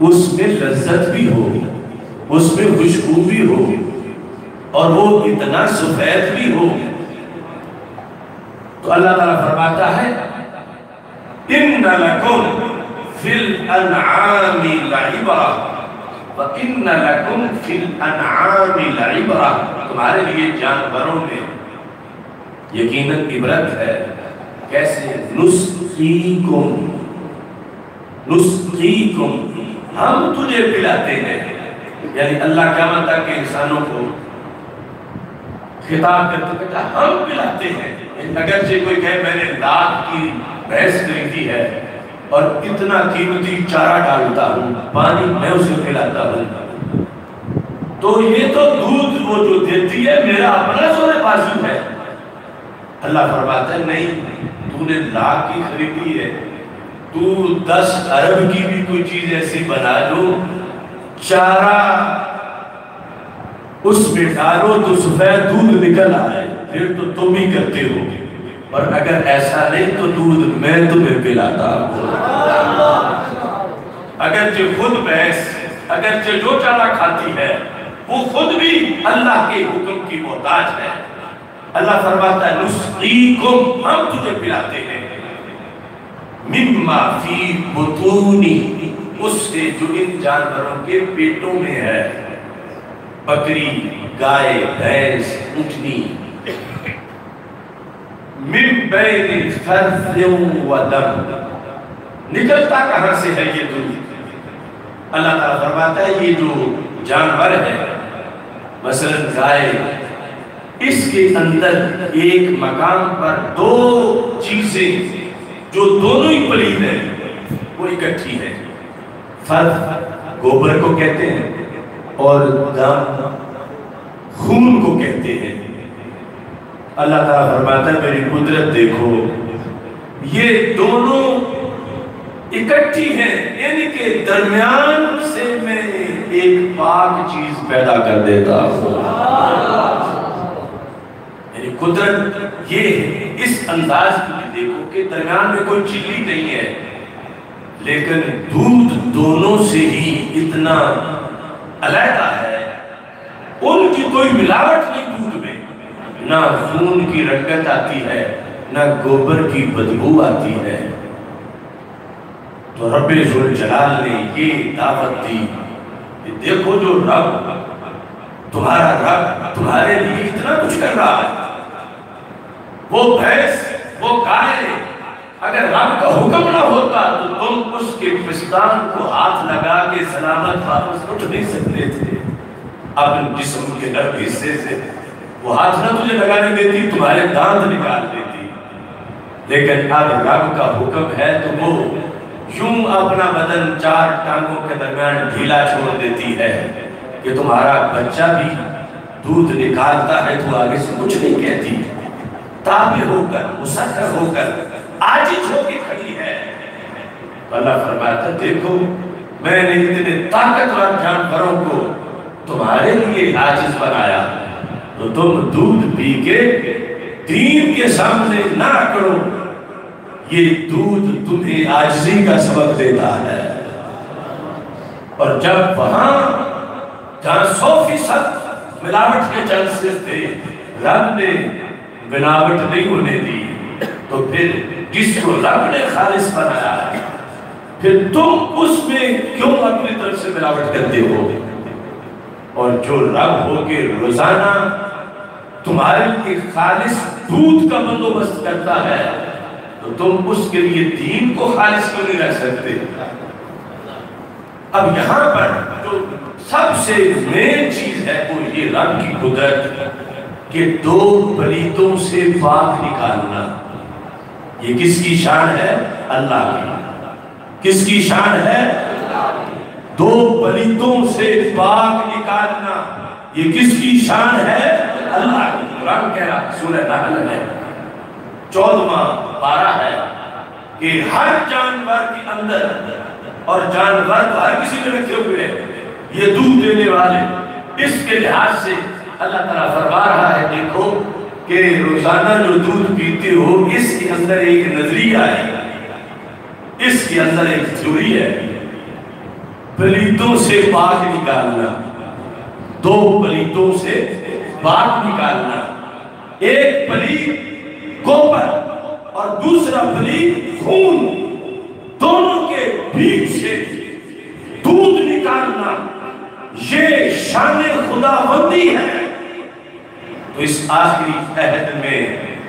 اس میں لذت بھی ہو، اس میں خوشبو بھی ہو، اور وہ اتنا سفید بھی ہو۔ تو اللہ تعالیٰ فرماتا ہے إِنَّ لَكُمْ فِي الْأَنْعَامِ لَعِبْرَةً وَإِنَّ لَكُمْ فِي الْأَنْعَامِ لَعِبْرَةً، تمہارے لیے جانوروں میں یقیناً عبرت ہے۔ کیسے؟ نُسْقِيكُمْ، ہم تجھے پلاتے ہیں، یعنی اللہ کیا مانتا کہ انسانوں کو خطاب کرتے کہتا ہم پلاتے ہیں۔ اگرچہ کوئی کہے میں نے لاکھ کی بھینس خریدی ہے اور اتنا قیمتی چارہ ڈالتا ہوں، پانی میں اسے پلاتا ہوں، تو یہ تو دودھ وہ جو دیتی ہے میرا اپنا سونے بازو ہے۔ اللہ فرماتا ہے نہیں، تو نے لاکھ کی خریدی ہے، تو 10 ارب کی بھی کوئی چیز ایسی بنا جو چارہ اس میں ڈالو تو سفید دودھ نکل آئے، پھر تو تم ہی کرتے ہو، اور اگر ایسا نہیں تو دودھ میں تمہیں پلاتا ہوں۔ اگرچہ خود بھینس، اگرچہ جو چارہ کھاتی ہے وہ خود بھی اللہ کے حکم کی محتاج ہے۔ اللہ فرماتا ہے نسقیکم، ہم تجھے پلاتے ہیں، مما فی بطونی، اس سے جو ان جانوروں کے پیٹوں میں ہے، بکری، گائے، بھینس، اونٹنی، من بین فرث و دم، نکلتا کہاں سے ہے یہ دودھ؟ اللہ تعالیٰ فرماتا ہے یہ جو جانور ہے مثلا گائے، اس کے اندر ایک مقام پر 2 چیزیں جو دونوں ہی پلید ہیں وہ اکٹھی ہیں، فرث گوبر کو کہتے ہیں اور دم خون کو کہتے ہیں۔ اللہ تعالیٰ فرماتا ہے میری قدرت دیکھو، یہ دونوں اکٹھی ہیں، ان کے درمیان سے میں ایک پاک چیز پیدا کر دیتا ہوں۔ یعنی قدرت یہ ہے، اس انداز میں دیکھو کہ درمیان میں کوئی چلی نہیں ہے، لیکن دودھ دونوں سے ہی اتنا علیحدہ ہے، ان کی کوئی ملاوٹ نہیں دودھ میں، نہ خون کی رنگت آتی ہے، نہ گوبر کی بدبو آتی ہے۔ تو رب ذوالجلال نے یہ دعوت دی کہ دیکھو جو رب، تمہارا رب تمہارے لیے اتنا کچھ کر رہا ہے، وہ بھینس، وہ گائے، اگر رب کا حکم نہ ہوتا تو تم اس کے پستان کو ہاتھ لگا کے سلامت واپس اٹھ نہیں سکتے تھے اپنے جسم کے نرم حصے سے، وہ ہاتھ نہ تجھے لگانے دیتی، تمہارے دانت نکال دیتی، لیکن اب رب کا حکم ہے تو وہ یوں اپنا بدن 4 ٹانگوں کے درمیان ڈھیلا چھوڑ دیتی ہے کہ تمہارا بچہ بھی دودھ نکالتا ہے تو آگے سے کچھ نہیں کہتی، تابع ہو کر، مسخر ہو کر، عاجز ہو کے کھڑی ہے۔ اللہ فرماتا دیکھو میں نے اتنے طاقتور جانوروں کو تمہارے لیے عاجز بنایا، تو تم دودھ پی کے دین کے سامنے نہ کرو، یہ دودھ تمہیں عاجزی کا سبب دیتا ہے۔ اور جب وہاں جہاں 100% ملاوٹ کے چانسز تھے، رب نے ملاوٹ نہیں ہونے دی، تو پھر جس کو رب نے خالص بنایا ہے پھر تم اس میں کیوں اپنی طرف سے ملاوٹ کرتے ہو؟ اور جو رب ہو کے روزانہ تمہارے لیے خالص دودھ کا بندوبست کرتا ہے تو تم اس کے لیے دین کو خالص کیوں نہیں رکھ سکتے؟ اب یہاں پر جو سب سے مین چیز ہے وہ یہ رب کی قدرت کہ دو پلیتوں سے پاک نکالنا. یہ کس کی شان ہے؟ اللہ کی. کس کی شان ہے؟ دو پلیتوں سے پاک نکالنا یہ کس کی شان ہے؟ اللہ کی. قرآن کہہ رہا سورہ نحل ہے 14واں پارہ ہے کہ ہر جانور کے اندر، اور جانور تو ہر کسی نے رکھے ہوئے ہیں یہ دودھ دینے والے، اس کے لحاظ سے اللہ تعالیٰ فرما رہا ہے دیکھو کہ روزانہ جو دودھ پیتے ہو اس کے اندر ایک نظریہ ہے، اس کے اندر ایک تھیوری ہے. پلیتوں سے پاک نکالنا، دو پلیتوں سے پاک نکالنا. ایک پلیت گوبر اور دوسرا پلیت خون، دونوں کے بیچ سے دودھ نکالنا یہ شان خداوندی ہے. تو اس آخری عہد میں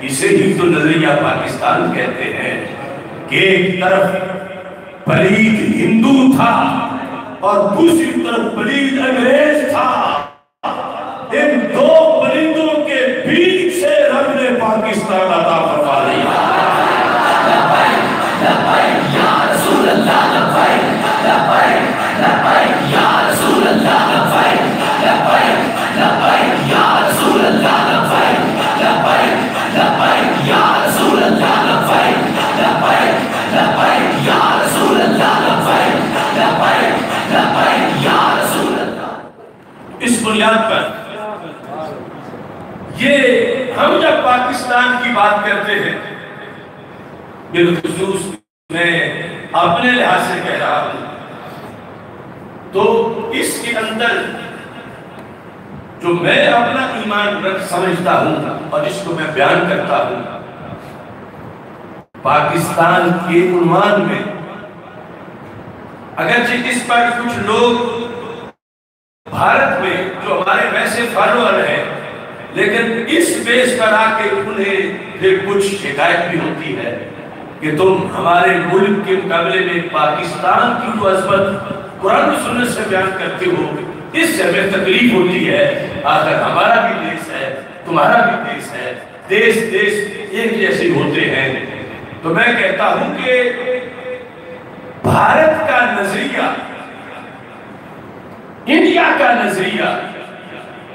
اسے ہی تو نظریہ پاکستان کہتے ہیں کہ ایک طرف پلید ہندو تھا اور دوسری طرف پلید انگریز تھا. ان دو پلیدوں کے بیچ سے رب نے پاکستان عطا فرما دیا. یا رسول اللہ لبیک لبیک لبیک یا رسول اللہ لبیک لبیک لبیک یا رسول اللہ لبیک لبیک لبیک یا رسول اللہ لبیک لبیک لبیک یا رسول اللہ لبیک لبیک لبیک یا رسول اللہ. اس بنیاد پر یہ ہم جب پاکستان کی بات کرتے ہیں، بالخصوص میں اپنے لحاظ سے کہہ رہا ہوں، تو اس کے اندر جو میں اپنا ایمان رکھ سمجھتا ہوں اور اس کو میں بیان کرتا ہوں، پاکستان کے عنوان میں اگرچہ اس پر کچھ لوگ بھارت میں جو ہمارے ویسے فالوور ہیں، لیکن اس بیس پر آ کے انہیں پھر کچھ شکایت بھی ہوتی ہے کہ تم ہمارے ملک کے مقابلے میں پاکستان کی جو عظمت قرآن و سنت سے بیان کرتے ہو، اس سے ہمیں تکلیف ہوتی ہے. آخر ہمارا بھی دیش ہے، تمہارا بھی دیش ہے، دیش ایک جیسے ہوتے ہیں. تو میں کہتا ہوں کہ بھارت کا نظریہ، انڈیا کا نظریہ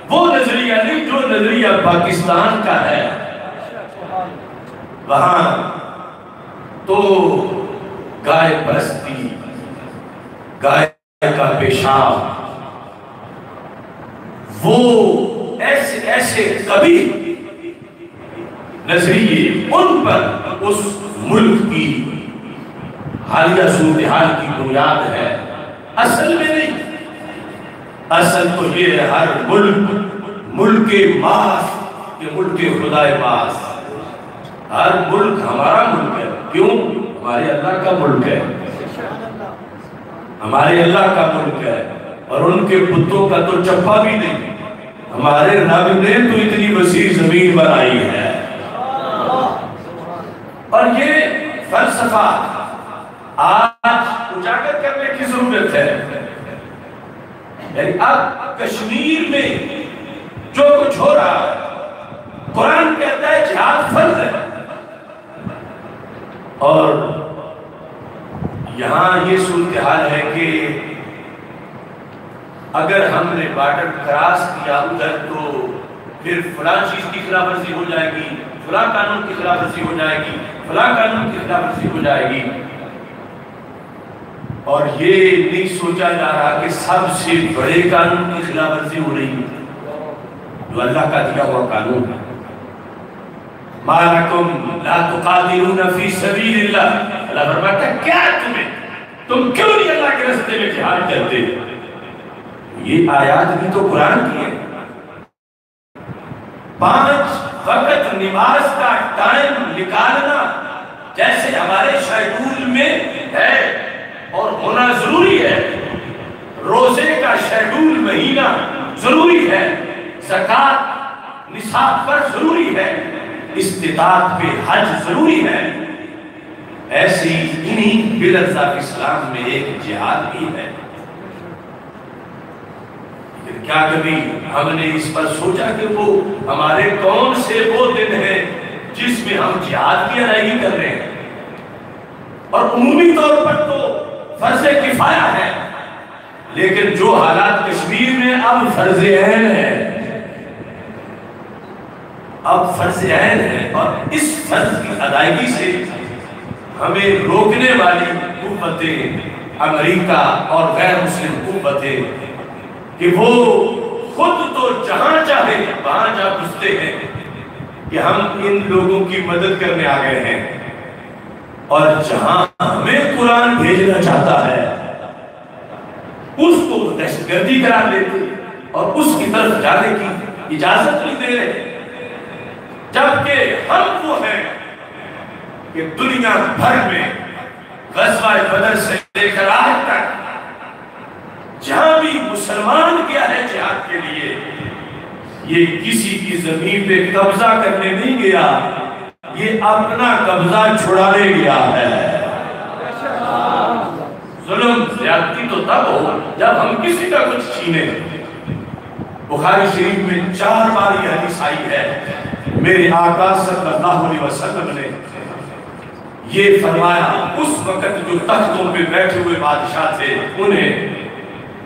وہ نظریہ نہیں جو نظریہ پاکستان کا ہے. وہاں تو گائے پرستی، گائے کا پیشاب، وہ ایسے کبھی نظریے ان پر اس ملک کی حالیہ صورتحال کی بنیاد ہے. اصل میں نہیں، اصل تو یہ ہے ہر ملک ماس کہ ملک خدائے ماس. ہر ملک ہمارا ملک ہے. کیوں؟ ہمارے اللہ کا ملک ہے، ہمارے اللہ کا ملک ہے، اور ان کے بتوں کا تو چپا بھی نہیں. ہمارے رب نے تو اتنی وسیع زمین بنائی ہے. اور یہ فلسفہ آج اجاگر کرنے کی ضرورت ہے. یعنی اب کشمیر میں جو کچھ ہو رہا ہے، قرآن کہتا ہے جہاد فرض ہے، اور یہاں یہ صورتحال ہے کہ اگر ہم نے بارڈر کراس کیا ادھر تو پھر فلاں چیز کی خلاف ورزی ہو جائے گی، فلاں قانون کی خلاف ورزی ہو جائے گی، فلاں قانون کی خلاف ورزی ہو جائے گی. اور یہ نہیں سوچا جا رہا کہ سب سے بڑے قانون کی خلاف ورزی ہو رہی ہے جو اللہ کا دیا ہوا قانون ہے. مَا لَكُمْ لَا تُقَاتِلُونَ فِي سَبِيلِ اللَّهِ. اللہ فرماتا ہے کیا تم کیوں نہیں اللہ کے راستے میں جہاد کرتے؟ یہ آیات بھی تو قرآن کی ہے. 5 وقت نماز کا ٹائم نکالنا جیسے ہمارے شیڈول میں ہے اور ہونا ضروری ہے. روزے کا شیڈول مہینہ ضروری ہے، زکوٰۃ نصاب پر ضروری ہے، استطاعت پہ حج ضروری ہے. ایسی انہی پلرز آف اسلام میں ایک جہاد بھی ہے. کیا کبھی ہم نے اس پر سوچا کہ وہ ہمارے کون سے وہ دن ہیں جس میں ہم جہاد کی ادائیگی کر رہے ہیں؟ اور عمومی طور پر تو فرض کفایہ ہے، لیکن جو حالات کشمیر میں اب فرض عین ہے، اب فرض عین ہے، اور اس فرض کی ادائیگی سے ہمیں روکنے والی قوتیں امریکہ اور غیر مسلم قوتیں کہ وہ خود تو جہاں چاہے وہاں جا گھستے ہیں کہ ہم ان لوگوں کی مدد کرنے آ گئے ہیں، اور جہاں ہمیں قرآن بھیجنا چاہتا ہے اس کو دہشت گردی قرار دیتے اور اس کی طرف جانے کی اجازت نہیں دے رہے، جبکہ ہم وہ ہیں کہ دنیا بھر میں غزوہ بدر سے لے کر آج تک جہاں بھی مسلمان گیا ہے جہاد کے لیے، یہ کسی کی زمین پہ قبضہ کرنے نہیں گیا، یہ اپنا قبضہ چھڑانے گیا ہے۔ ظلم زیادتی تو تب ہو جب ہم کسی کا کچھ چھینے۔ بخاری شریف میں 4 بار یہ حدیث آئی ہے، میرے آقا صلی اللہ علیہ وسلم نے یہ فرمایا، اس وقت جو تختوں پہ بیٹھے ہوئے بادشاہ تھے انہیں،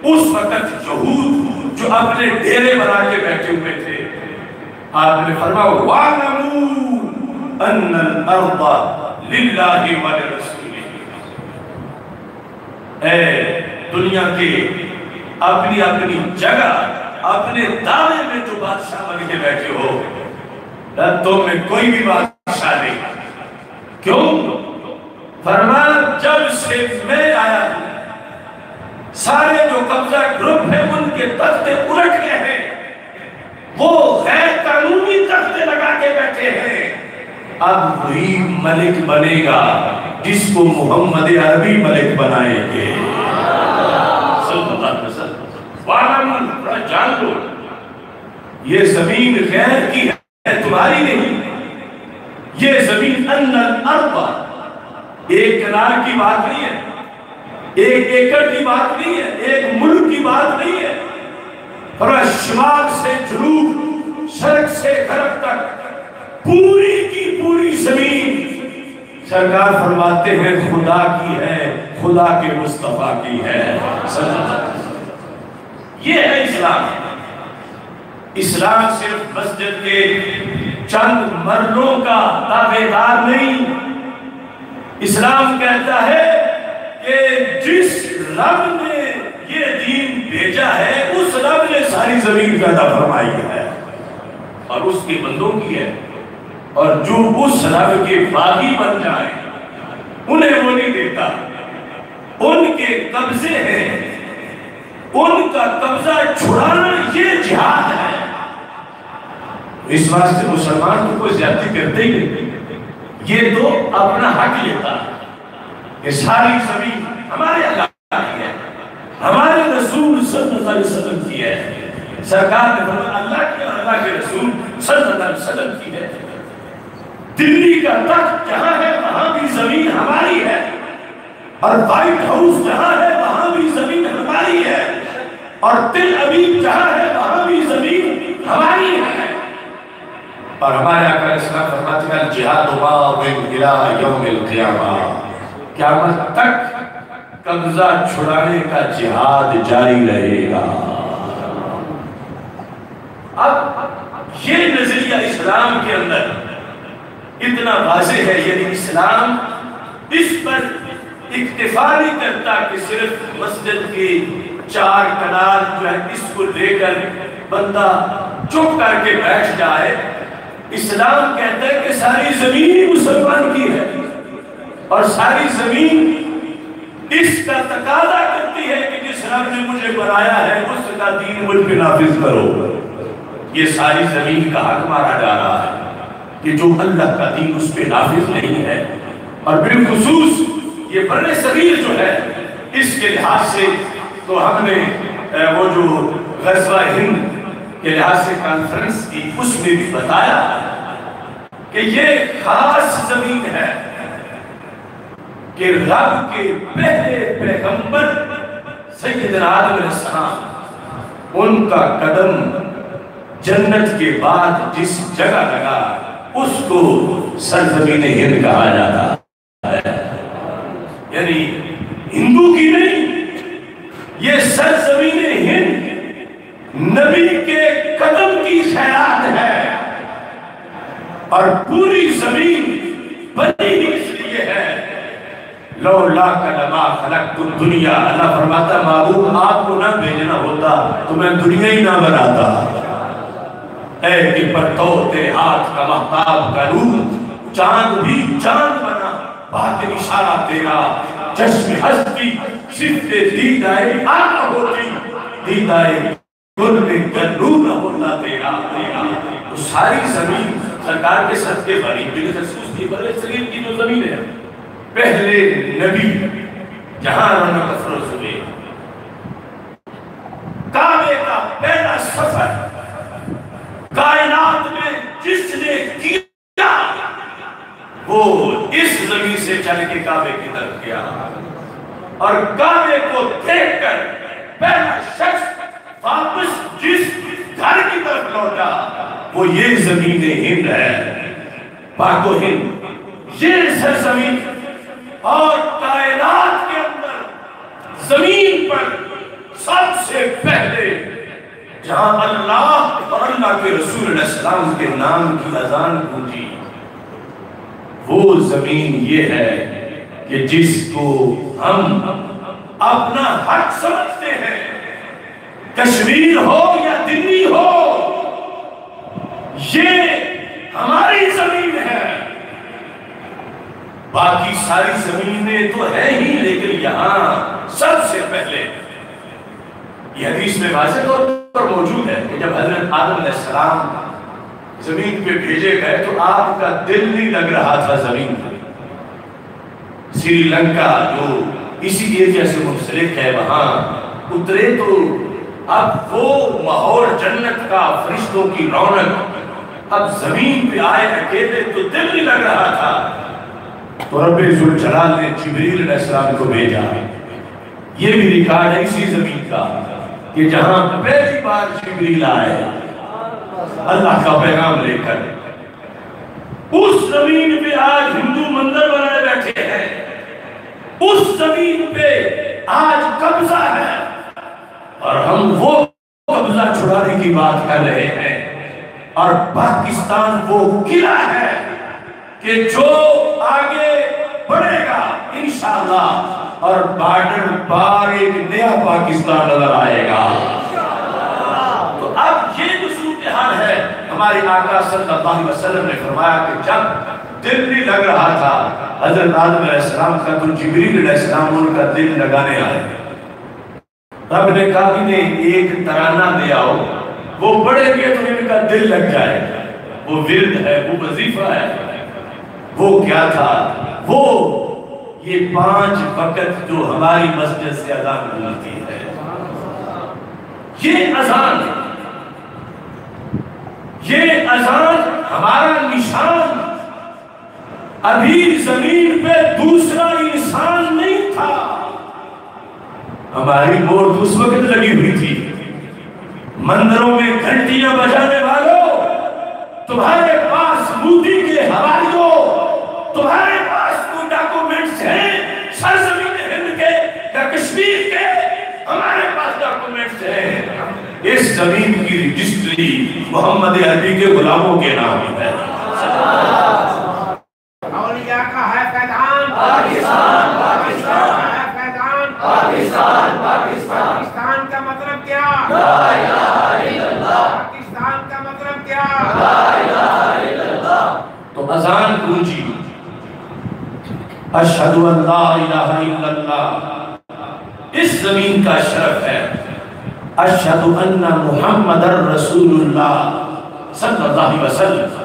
اس وقت یہود جو اپنے ڈیرے بنا کے بیٹھے ہوئے تھے، آپ نے فرمایا وَاعْلَمُوا أَنَّ الْأَرْضَ لِلَّهِ وَلِرَسُولِهِ، اے دنیا کے اپنی اپنی جگہ اپنے دعوے میں جو بادشاہ بن کے بیٹھے ہو، تم میں کوئی بھی بادشاہ نہیں۔ کیوں؟ فرمایا جب سے میں آیا ہوں سارے جو قبضہ گروپ ہیں ان کے تختے الٹ گئے ہیں، وہ غیر قانونی تختے لگا کے بیٹھے ہیں، اب وہی ملک بنے گا جس کو محمد عربی ملک بنائیں گے صلی اللہ علیہ وسلم۔ وَعَلَمُوا، جان لو یہ زمین غیر کی ہے، تمہاری نہیں، یہ زمین ان الارض ایک کنار کی بات نہیں ہے، ایک ایکڑ کی بات نہیں ہے، ایک ملک کی بات نہیں ہے، فرمایا شمال سے جنوب، شرق سے غرب تک پوری کی پوری زمین سرکار فرماتے ہیں خدا کی ہے، خدا کے مصطفیٰ کی ہے صلی اللہ علیہ وسلم۔ یہ ہے اسلام۔ اسلام صرف مسجد کے چند مردوں کا دعوے دار نہیں، اسلام کہتا ہے کہ جس رب نے یہ دین بھیجا ہے اس رب نے ساری زمین پیدا فرمائی ہے اور اس کے بندوں کی ہے، اور جو اس رب کے باغی بن جائیں انہیں وہ نہیں دیتا، ان کے قبضے ہیں، ان کا قبضہ چھڑانا یہ جہاد ہے۔ اس واسطے مسلمان کو کوئی زیادتی کرتے ہی نہیں، یہ تو اپنا حق لیتا کہ ساری زمین ہمارے اللہ کی ہے، ہمارے رسول صلی اللہ علیہ وسلم کی ہے، سرکار نے فرمایا اللہ کی اور اللہ کے رسول صلی اللہ علیہ وسلم کی ہے۔ دلی کا تخت جہاں ہے وہاں بھی زمین ہماری ہے، اور وائٹ ہاؤس جہاں ہے وہاں بھی زمین ہماری ہے، اور تل ابیب جہاں ہے وہاں بھی زمین ہماری ہے۔ اور ہمارے آقا اسلام فرماتے ہیں الجہاد ماضٍ الی یوم القیامہ، قیامت تک قبضہ چھڑانے کا جہاد جاری رہے گا۔ اب یہ نظریہ اسلام کے اندر اتنا واضح ہے، یعنی اسلام اس پر اکتفا نہیں کرتا کہ صرف مسجد کے 4 کنار جو ہے اس کو لے کر بندہ چپ کر کے بیٹھ جائے۔ اسلام کہتا ہے کہ ساری زمین مسلمان کی ہے، اور ساری زمین اس کا تقاضا کرتی ہے کہ جس رب نے مجھے بنایا ہے اس کا دین مجھ پہ نافذ کرو۔ یہ ساری زمین کا حق مارا جا رہا ہے کہ جو اللہ کا دین اس پہ نافذ نہیں ہے، اور بالخصوص یہ بر صغیر جو ہے اس کے لحاظ سے تو ہم نے وہ جو غزوہ ہند کے لحاظ سے کانفرنس کی اس میں بھی بتایا کہ یہ خاص زمین ہے کہ رب کے پہلے پیغمبر سیدنا آدم علیہ السلام ان کا قدم جنت کے بعد جس جگہ لگا اس کو سرزمین ہند کہا جاتا ہے. یعنی ہندو کی نہیں، یہ سرزمین ہند نبی کے قدم کی خیرات ہے. اور پوری زمین بنی ہی اس لیے ہے. لولا لما خلقت الدنیا، اللہ فرماتا معبود آپ کو نہ بھیجنا ہوتا تو میں دنیا ہی نہ بناتا. اے کہ پرتو تیرے ہاتھ کا مہتاب کا نور، چاند بھی چاند بنا بات اشارہ تیرا. چشم ہستی صرف دیدائے آقا ہوتی، دیدائے گل میں گلو نہ ہوتا تیرا. تو ساری زمین سرکار کے صدقے بنی. بن خصوص کی بر صغیر کی جو زمین ہے، پہلے نبی جہاں رونق افروز ہوئے، کعبے کا پہلا سفر کائنات میں جس نے کیا وہ اس زمین سے چل کے کعبے کی طرف گیا. اور کعبے کو دیکھ کر پہلا شخص واپس جس گھر کی طرف لوٹا وہ یہ زمین ہند ہے، پاک و ہند. یہ سرزمین اور کائنات کے اندر زمین پر سب سے پہلے جہاں اللہ اور اللہ کے رسول علیہ السلام کے نام کی اذان گونجی، وہ زمین یہ ہے کہ جس کو ہم اپنا حق سمجھتے ہیں. کشمیر ہو یا دلی ہو، یہ ہماری زمین ہے. باقی ساری زمینیں تو ہیں ہی، لیکن یہاں سب سے پہلے یہ حدیث میں واضح طور پر موجود ہے کہ جب حضرت آدم علیہ السلام زمین پہ بھیجے گئے تو آپ کا دل نہیں لگ رہا تھا زمین پہ. سری لنکا جو اسی ایریا سے منسلک ہے وہاں اترے تو اب وہ ماحول جنت کا، فرشتوں کی رونق، اب زمین پہ آئے اکیلے تو دل نہیں لگ رہا تھا. تو رب ذوالجلال نے جبریل علیہ السلام کو بھیجا. یہ بھی ریکارڈ ہے اسی زمین کا کہ جہاں پہلی بار جبریل آئے اللہ کا پیغام لے کر. اس زمین پہ آج ہندو مندر بنائے بیٹھے ہیں، اس زمین پہ آج قبضہ ہے اور ہم وہ قبضہ چھڑانے کی بات کر رہے ہیں. اور پاکستان وہ قلعہ ہے کہ جو آگے بڑھے گا انشاءاللہ اور بارڈر پار ایک نیا پاکستان نظر آئے گا. تو اب یہ جو صورتحال ہے، ہمارے آقا صلی اللہ علیہ وسلم نے فرمایا کہ جب دل نہیں لگ رہا تھا حضرت آدم علیہ السلام کا تو جبریل علیہ السلام ان کا دل لگانے آئے. رب نے کہا کہ ایک ترانہ دے آؤ، وہ بڑھے گے تو ان کا دل لگ جائے. وہ ورد ہے، وہ وظیفہ ہے. وہ کیا تھا؟ وہ یہ 5 وقت جو ہماری مسجد سے اذان ہوتی ہے، یہ اذان ہمارا نشان. ابھی زمین پہ دوسرا انسان نہیں تھا. ہماری مور اس وقت لگی ہوئی تھی. مندروں میں گھنٹیاں بجانے والوں، تمہارے پاس مودی کے حوالیوں، تمہارے پاس کوئی ڈاکومنٹس ہیں سرزمین ہند کے یا کشمیر کے؟ ہمارے پاس ڈاکومنٹس ہیں. اس زمین کی رجسٹری محمد عربی کے غلاموں کے نام ہے. اولیاء کا ہے فیضان پاکستان، پاکستان ہے فیضان پاکستان، پاکستان کا مطلب کیا؟ لا الہ الا اللہ. پاکستان کا مطلب کیا؟ لا الہ الا اللہ. تو اذان گونجی، اشہد ان لا الہ الا اللہ. اس زمین کا شرف ہے اشہد ان محمد رسول اللہ صلی اللہ علیہ وسلم.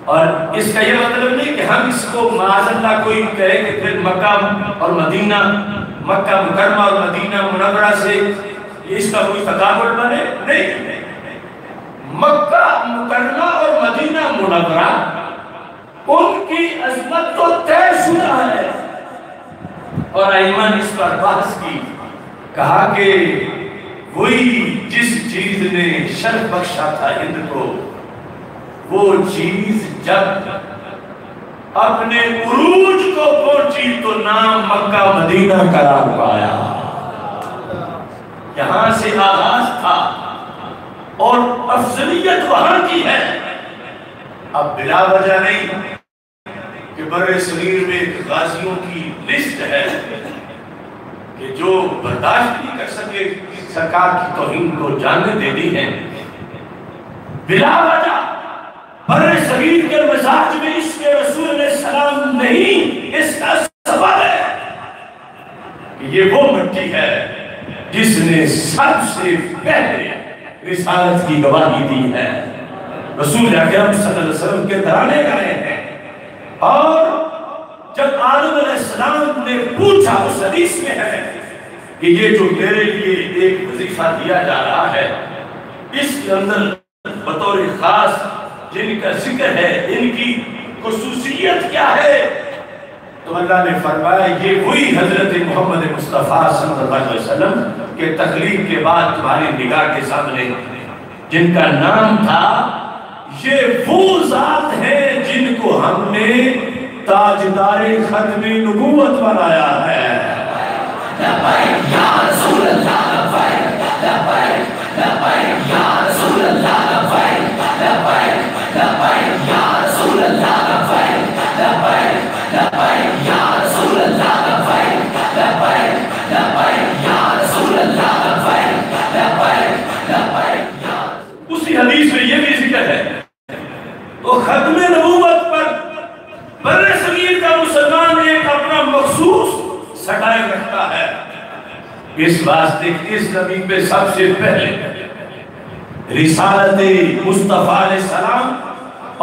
اور اس کا یہ مطلب نہیں کہ ہم اس کو معاذ اللہ کوئی کہے کہ پھر مکہ اور مدینہ، مکہ مکرمہ اور مدینہ منورہ سے اس کا کوئی تقابل بنے. نہیں، مکہ مکرمہ اور مدینہ منورہ ان کی عظمت تو طے شدہ ہے. اور ائمہ نے اس پر بحث کی، کہا کہ وہی جس چیز نے شرف بخشا تھا ہند کو، وہ چیز جب اپنے عروج کو پہنچی تو نام مکہ مدینہ قرار پایا۔ یہاں سے آغاز تھا اور افضلیت وہاں کی ہے۔ اب بلا وجہ نہیں کہ بر صغیر میں غازیوں کی لسٹ ہے کہ جو برداشت نہیں کر سکے سرکار کی توہین کو جاننے دے دی ہے۔ بلا وجہ بر صغیر کے مزاج میں اس کے رسول علیہ السلام نہیں، اس کا سبب ہے کہ یہ وہ مٹی ہے جس نے سب سے پہلے رسالت کی گواہی دی ہے۔ رسول اکرم صلی اللہ علیہ وسلم کے ترانے گائے ہیں، اور جب آدم علیہ السلام نے پوچھا، اس حدیث میں ہے کہ یہ جو میرے لیے ایک وظیفہ دیا جا رہا ہے، اس کے اندر بطور خاص جن کا ذکر ہے ان کی خصوصیت کیا ہے، تو اللہ نے فرمایا یہ وہی حضرت محمد مصطفیٰ صلی اللہ علیہ وسلم کے تخلیق کے بعد تمہاری نگاہ کے سامنے جن کا نام تھا، یہ وہ ذات ہے جن کو ہم نے تاجدار ختم نبوت بنایا ہے۔ لبیک یا رسول اللہ، لبیک لبیک لبیک یا رسول اللہ، لبیک لبیک لبیک یا رسول اللہ، لبیک لبیک لبیک یا رسول اللہ، لبیک لبیک لبیک یا رسول اللہ، لبیک لبیک لبیک یا۔ اسی حدیث میں یہ بھی ذکر ہے تو ختم نبوت پر بر صغیر کا مسلمان ایک اپنا مخصوص سٹائل رکھتا ہے، اس واسطے اس نبی پہ سب سے پہلے رسالت مصطفیٰ علیہ السلام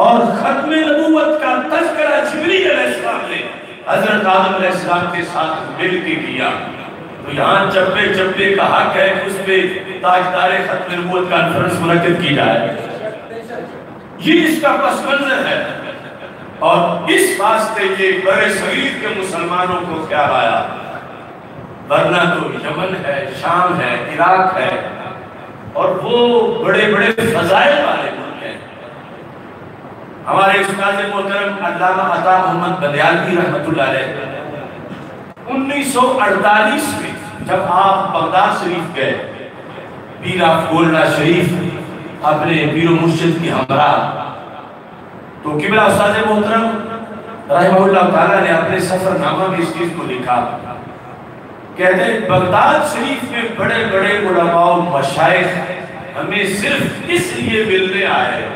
اور ختم نبوت کا تذکرہ جبریل علیہ السلام نے حضرت آدم علیہ السلام کے ساتھ مل کے کیا۔ تو یہاں چپے چپے کا حق ہے اس پہ تاجدار ختم نبوت کانفرنس منعقد کی جائے، یہ اس کا پس منظر ہے۔ اور اس واسطے یہ بر صغیر کے مسلمانوں کو خیال آیا، ورنہ تو یمن ہے، شام ہے، عراق ہے، اور وہ بڑے بڑے فضائل والے ملک ہیں۔ ہمارے استاد محترم علامہ عطا محمد بندیالوی رحمۃ اللہ علیہ 1948 میں جب آپ بغداد شریف گئے، پیر آف گولڈا شریف اپنے پیر و مرشد کی ہمراہ، تو قبلہ استاد محترم رحمہ اللہ تعالیٰ نے اپنے سفر نامہ میں اس چیز کو لکھا، کہتے ہیں بغداد شریف میں بڑے بڑے علماء و مشائخ ہمیں صرف اس لیے ملنے آئے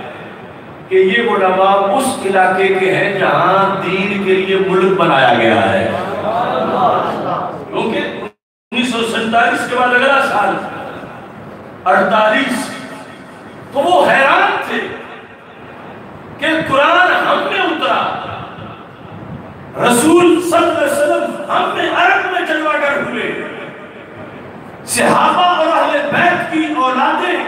کہ یہ علماء اس علاقے کے ہیں جہاں دین کے لیے ملک بنایا گیا ہے، کیونکہ 1947 کے بعد اگلا سال 48، تو وہ حیران تھے کہ قرآن ہم نے اترا، رسول صلی اللہ علیہ وسلم ہم نے عرب میں جلوہ گر ہوئے، صحابہ اور اہل بیت کی اولادیں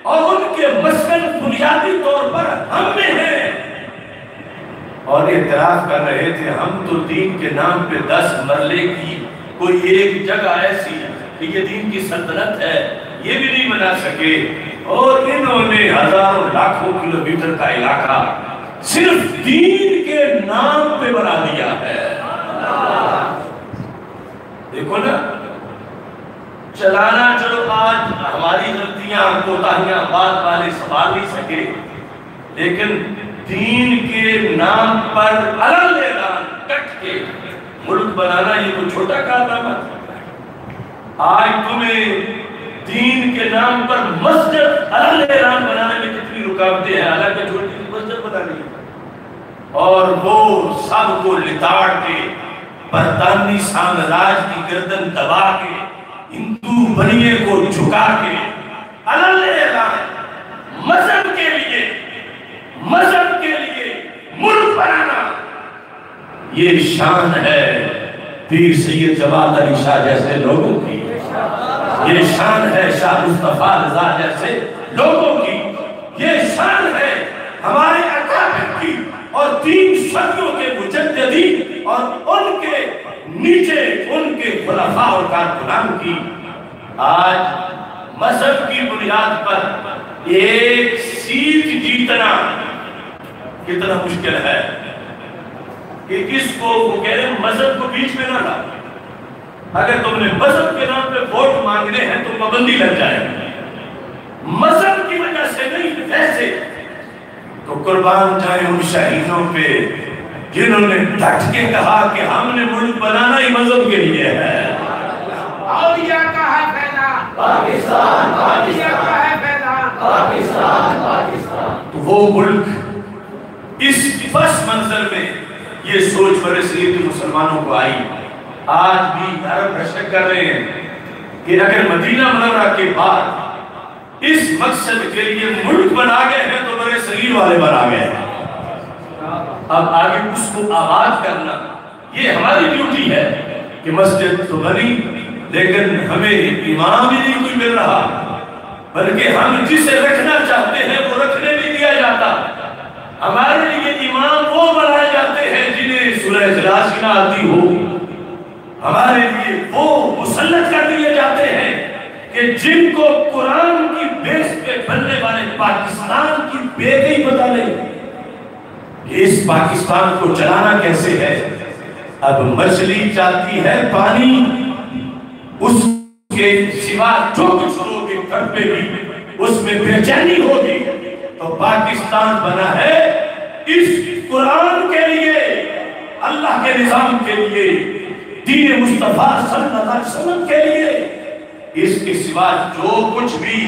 اور ان کے مسکن بنیادی طور پر ہم میں ہیں، اور اعتراف کر رہے تھے ہم تو دین کے نام پہ 10 مرلے کی کوئی ایک جگہ ایسی کہ یہ دین کی سلطنت ہے یہ بھی نہیں بنا سکے، اور انہوں نے ہزاروں لاکھوں کلومیٹر کا علاقہ صرف دین کے نام پہ بنا دیا ہے۔ دیکھو نا، چلانا چلو آج ہماری غلطیاں کوتاہیاں بات والے سنبھال نہیں سکے، لیکن دین کے نام پر علم اعلان کٹ کے ملک بنانا یہ کوئی چھوٹا کارنامہ تھا۔ آج تمہیں دین کے نام پر مسجد علم اعلان بنانے میں کتنی رکاوٹیں ہیں، حالانکہ چھوٹی سی مسجد بنانی ہے، اور وہ سب کو لتاڑ کے برطانوی سامراج کی گردن دبا کے ہندو بنیے کو جھکا کے علم اعلان مذہب کے لیے ملک بنانا، یہ شان ہے پیر سید جماعت علی شاہ جیسے لوگوں کی، یہ شان ہے شاہ مصطفیٰ رضا جیسے لوگوں کی، یہ شان ہے ہمارے اکابر کی اور 3 صدیوں کے مجددین اور ان کے نیچے ان کے خلفاء اور کارکنان کی۔ آج مذہب کی بنیاد پر ایک سیٹ جیتنا کتنا مشکل ہے کہ اس کو وہ کہہ رہے ہیں مذہب کو بیچ میں نہ لا. اگر تم نے مذہب کے نام پہ ووٹ مانگنے ہیں تو پابندی لگ جائے گی. مذہب کی وجہ سے نہیں ویسے تو قربان جائیں ان شہیدوں پہ جنہوں نے ڈٹ کے کہا کہ ہم نے ملک بنانا ہی مذہب کے لیے ہے. اولیاء کا ہے فیضان پاکستان اولیاء کا ہے فیضان پاکستان پاکستان. تو وہ ملک اس پس منظر میں یہ سوچ برسری کہ مسلمانوں کو آئی. آج بھی عرب رشک کر رہے ہیں کہ اگر مدینہ منورہ کے بعد اس مقصد کے لیے ملک بنا گئے ہیں تو برے صغیر والے بنا گئے ہیں. اب آگے اس کو آباد کرنا یہ ہماری ڈیوٹی ہے کہ مسجد تو بنی لیکن ہمیں امام بھی نہیں کوئی مل رہا بلکہ ہم جسے رکھنا چاہتے ہیں وہ رکھنے نہیں دیا جاتا. ہمارے لیے امام وہ بنائے جاتے ہیں جنہیں سورہ اخلاص کی نہ آتی ہو. ہمارے لیے وہ مسلط کر دیے جاتے ہیں کہ جن کو قرآن کی بیس پہ بننے والے پاکستان کی بیس ہی بتا لیں کہ اس پاکستان کو چلانا کیسے ہے. اب مچھلی چاہتی ہے پانی اس کے سوا جو کچھ ہوگی گھر پہ بھی اس میں بے چینی ہوگی. تو پاکستان بنا ہے اس قرآن کے لیے اللہ کے نظام کے لیے دین مصطفیٰ صلی اللہ علیہ وسلم کے لیے. اس کے سوا جو کچھ بھی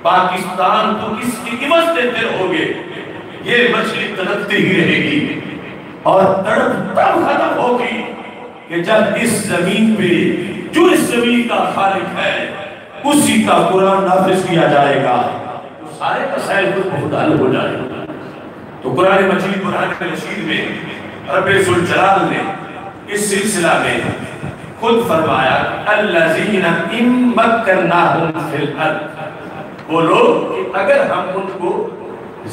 پاکستان کو اس کی عوض دیتے ہوگے یہ مچھلی تڑپتی ہی رہے گی اور تڑپ تب ختم ہوگی کہ جب اس زمین پہ جو اس زمین کا خالق ہے اسی کا قرآن نافذ کیا جائے گا تو سارے مسائل کو بہت حل ہو جائے گا. تو قرآن مجید قرآن رشید میں رب ذوالجلال نے اس سلسلہ میں خود فرمایا الذین ان مکناہم فی الارض. وہ لوگ کہ اگر ہم ان کو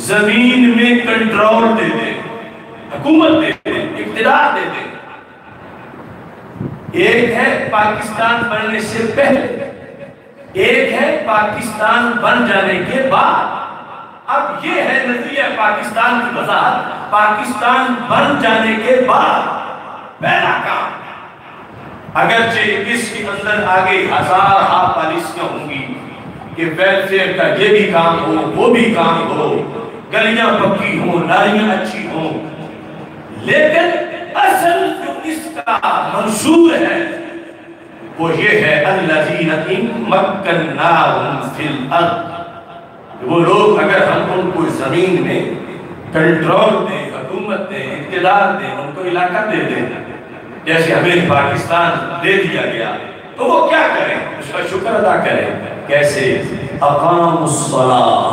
زمین میں کنٹرول دے دیں حکومت دے دیں اقتدار دے دیں. ایک ہے پاکستان بننے سے پہلے ایک ہے پاکستان بن جانے کے بعد. اب یہ ہے نظریہ پاکستان کی وضاحت. پاکستان بن جانے کے بعد پہلا کام اگرچہ اس کے اندر آگے ہزار پالیسیاں ہوں گی کہ ویلفیئر کا یہ بھی کام ہو وہ بھی کام ہو گلیاں پکی ہوں نالیاں اچھی ہوں لیکن اصل جو اس کا منشور ہے وہ یہ ہے الذین ان مکناہم فی الارض. وہ لوگ اگر ہم ان کو زمین میں کنٹرول دیں حکومت دیں اقتدار دیں ان کو علاقہ دے دیں جیسے ہمیں پاکستان دے دیا گیا تو وہ کیا کریں اس کا شکر ادا کریں. کیسے اقام الصلاۃ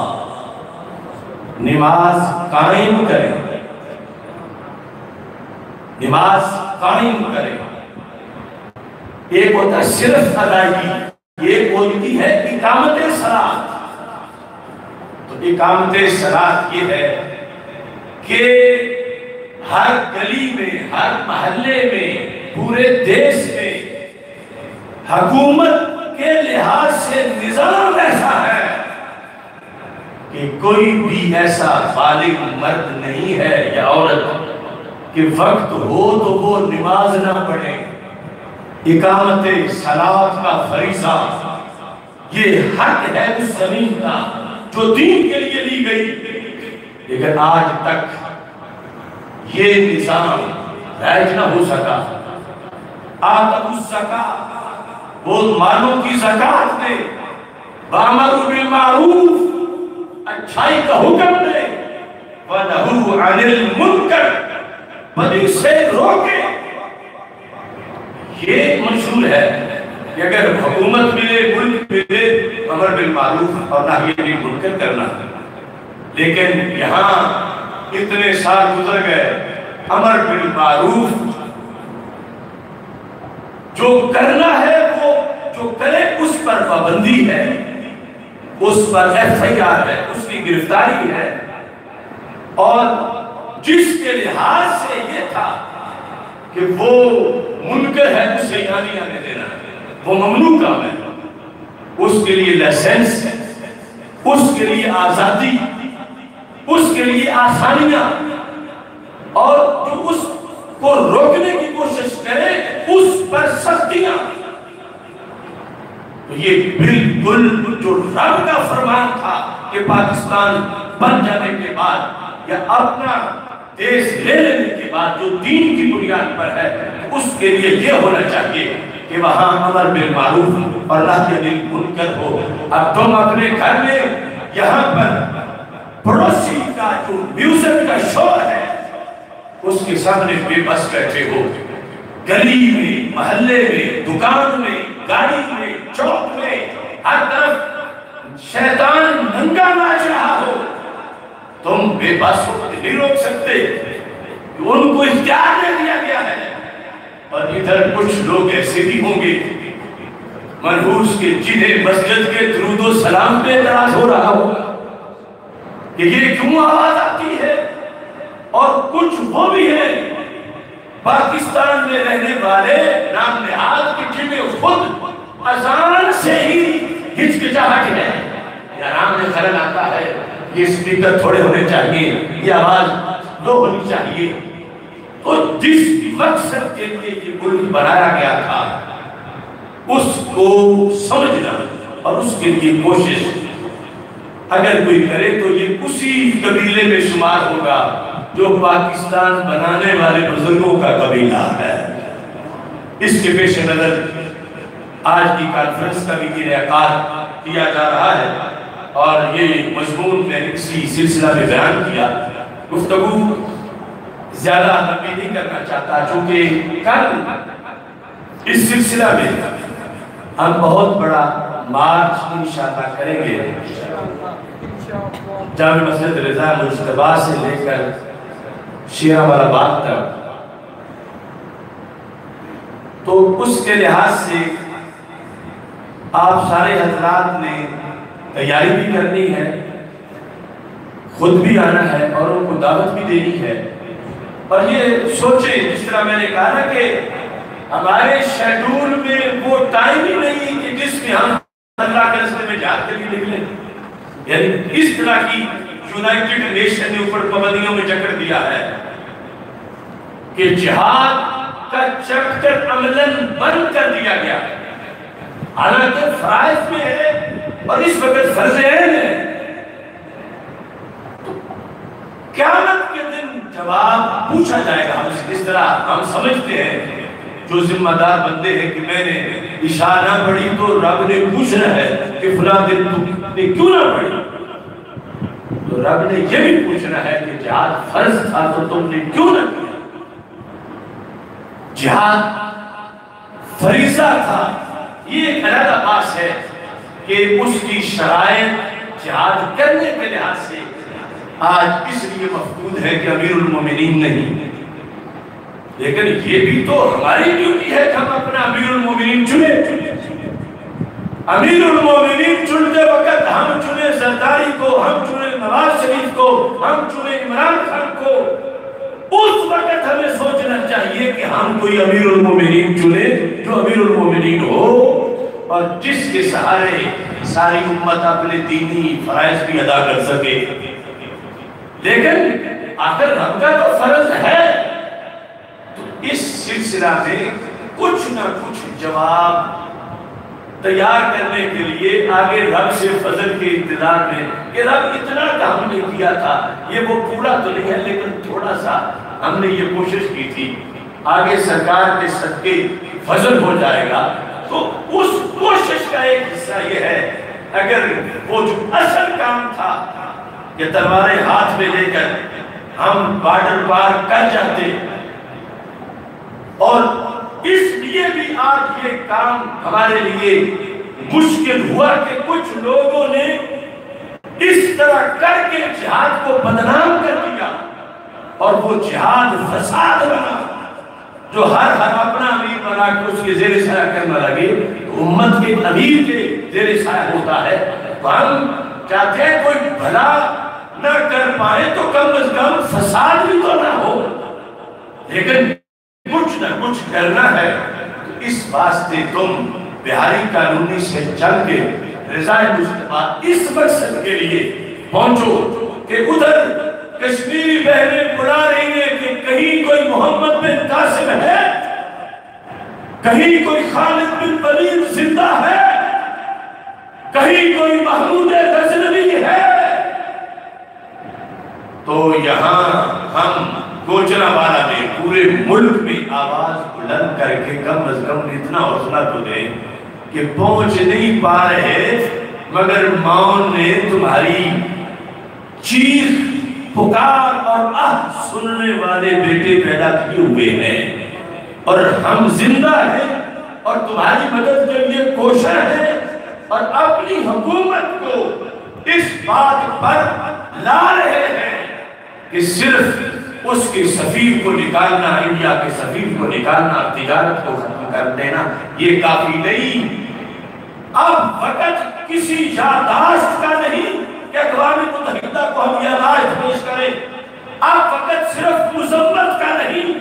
نماز قائم کریں نماز قائم کریں. ایک ہوتا ہے صرف ادائیگی ایک ہوتی ہے اقامت صلاۃ. تو اقامت صلاۃ یہ ہے کہ ہر گلی میں ہر محلے میں پورے دیش میں حکومت کے لحاظ سے نظام ایسا ہے کہ کوئی بھی ایسا بالغ مرد نہیں ہے یا عورت کہ وقت ہو تو وہ نماز نہ پڑھے. اقامت صلاۃ کا فریضہ یہ حق ہے اس زمین کا جو دین کے لیے لی گئی. لیکن آج تک یہ نظام رائج نہ ہو سکا. آتَوُا الزَّکاۃ وہ مالوں کی زکاة دے وَأَمَرُوا بِالْمَعْرُوفِ اچھائی کا حکم دے وَنَهُوا عَنِ الْمُنکَرِ بدی سے روکے. یہ منشور ہے کہ اگر حکومت ملے ملک ملے امر بالمعروف اور نہی عن المنکر کرنا. لیکن یہاں اتنے سال گزر گئے امر بالمعروف جو کرنا ہے وہ جو کرے اس پر پابندی ہے اس پر ایف آئی آر ہے اس کی گرفتاری ہے. اور جس کے لحاظ سے یہ تھا کہ وہ منکر ہے اسے یعنی آنے دینا وہ ممنوع کام ہے. اس کے لیے لائسنس، اس کے لیے آزادی، اس کے لیے آسانیاں، اور جو اس کو روکنے کی کوشش کرے اس پر سختیاں. تو یہ بالکل جو رب کا فرمان تھا کہ پاکستان بن جانے کے بعد یا اپنا دیش لے لینے کے بعد جو دین کی بنیاد پر ہے، اس کے لیے یہ ہونا چاہیے کہ وہاں امر بالمعروف اور نہی عن المنکر ہو. اب تم اپنے گھر میں یہاں پر پڑوسی کا جو میوزک کا شور ہے اس کے سامنے بے بس بیٹھے ہو. گلی میں، محلے میں، دکان میں، گاڑی میں، چوک میں، ہر طرف شیطان ننگا ناچ رہا ہو، تم بے بس ہو نہیں روک سکتے. ان کو اختیار دے دیا گیا ہے. اور ادھر کچھ لوگ ایسے بھی ہوں گے منحوس کے جنہیں مسجد کے درود و سلام پہ اعتراض ہو رہا ہوگا کہ یہ کیوں آواز آتی ہے. اور کچھ وہ بھی ہیں پاکستان میں رہنے والے نام نہاد کے جنہیں خود اذان سے ہی ہچکچاہٹ ہے. یہ آرام میں خلل آتا ہے، یہ سپیکر تھوڑے ہونے چاہیے، یہ آواز لو ہونی چاہیے. تو جس مقصد کے لیے یہ ملک بنایا گیا تھا اس کو سمجھنا اور اس کے لیے کوشش اگر کوئی کرے تو یہ اسی قبیلے میں شمار ہوگا جو پاکستان بنانے والے بزرگوں کا قبیلہ ہے. اس کے پیش نظر آج کی کانفرنس کا بھی انعقاد کیا جا رہا ہے اور یہ مضمون میں اسی سلسلہ میں بیان کیا. گفتگو زیادہ لمبی نہیں کرنا چاہتا چونکہ کل اس سلسلہ میں ہم بہت بڑا مارچ انشاءاللہ کریں گے جامع مسجد رضا مجتبیٰ سے لے کر شیرہ والا باغ تک. تو اس کے لحاظ سے آپ سارے حضرات نے تیاری بھی کرنی ہے، خود بھی آنا ہے اور ان کو دعوت بھی دینی ہے. اور یہ سوچیں جس طرح میں نے کہا نا کہ ہمارے شیڈول میں وہ ٹائم ہی نہیں کہ جس میں ہم اللہ کے راستے میں جہاد کے لیے نکلیں. یعنی اس طرح کی یونائٹڈ نیشن نے اوپر پابندیوں میں جکڑ دیا ہے کہ جہاد کا چیپٹر عملاً بند کر دیا گیا ہے. حالانکہ فرائض میں ہے اور اس وقت فرض عین ہے. قیامت کے دن جواب پوچھا جائے گا ہم سے. اس طرح ہم سمجھتے ہیں جو ذمہ دار بندے ہیں کہ میں نے عشاء نہ پڑھی تو رب نے پوچھنا ہے کہ فلاں دن تم نے کیوں نہ پڑھی. تو رب نے یہ بھی پوچھنا ہے کہ جہاد فرض تھا تو تم نے کیوں نہ کیا. جہاد فریضہ تھا یہ ایک علیحدہ بات ہے کہ اس کی شرائط جہاد کرنے کے لحاظ سے آج اس لیے مفقود ہے کہ امیر المومنین نہیں. لیکن یہ بھی تو ہماری ڈیوٹی ہے کہ ہم اپنا امیر المومنین چنیں. امیر المومنین چنتے وقت ہم چنیں زرداری کو، ہم چنیں نواز شریف کو، ہم چنیں عمران خان کو. اس وقت ہمیں سوچنا چاہیے کہ ہم کوئی امیر المومنین چنیں جو امیر المومنین ہو اور جس کے سہارے ساری امت اپنے دینی فرائض بھی ادا کر سکے. لیکن آخر رب کا تو فرض ہے. تو اس سلسلہ میں کچھ نہ کچھ جواب تیار کرنے کے لیے آگے رب سے فضل کے انتظار میں کہ رب اتنا کا ہم نے کیا تھا، یہ وہ پورا تو نہیں ہے لیکن تھوڑا سا ہم نے یہ کوشش کی تھی، آگے سرکار کے صدقے فضل ہو جائے گا. تو اس کوشش کا ایک حصہ یہ ہے اگر وہ جو اصل کام تھا کہ تلواریں ہاتھ میں لے کر ہم بارڈر پار کر جاتے، اور اس لیے بھی آج یہ کام ہمارے لیے مشکل ہوا کہ کچھ لوگوں نے اس طرح کر کے جہاد کو بدنام کر دیا اور وہ جہاد فساد بنا جو ہر اپنا امیر بنا کے اس کے زیر سایہ کرنا لگے. امت کے امیر کے زیر سایہ ہوتا ہے. تو ہم چاہتے ہیں کوئی بھلا نہ کر پائے تو کم از کم فساد بھی تو نہ ہو، لیکن کچھ نہ کچھ کرنا ہے. تو اس واسطے تم بہاری کالونی سے چل کے رضا مصطفیٰ اس مقصد کے لیے پہنچو کہ ادھر کشمیری بہنیں بلا رہی ہیں کہ کہیں کوئی محمد بن قاسم ہے، کہیں کوئی خالد بن ولید زندہ ہے، کہیں کوئی محمود غزنوی ہے۔ تو یہاں ہم گوجرانوالہ میں پورے ملک میں آواز بلند کر کے کم از کم اتنا حوصلہ تو دیں کہ پہنچ نہیں پا رہے، مگر ماؤں نے تمہاری چیخ پکار اور آہ سننے والے بیٹے پیدا کیے ہوئے ہیں، اور ہم زندہ ہیں اور تمہاری مدد کے لیے کوشاں ہیں، اور اپنی حکومت کو اس بات پر لا رہے ہیں کہ صرف اس کے سفیر کو نکالنا، انڈیا کے سفیر کو نکالنا، تجارت کو ختم کر دینا یہ کافی نہیں۔ اب وقت کسی یادداشت کا نہیں کہ اقوام متحدہ کو ہم یادداشت پیش کریں، اب وقت صرف مذمت کا نہیں،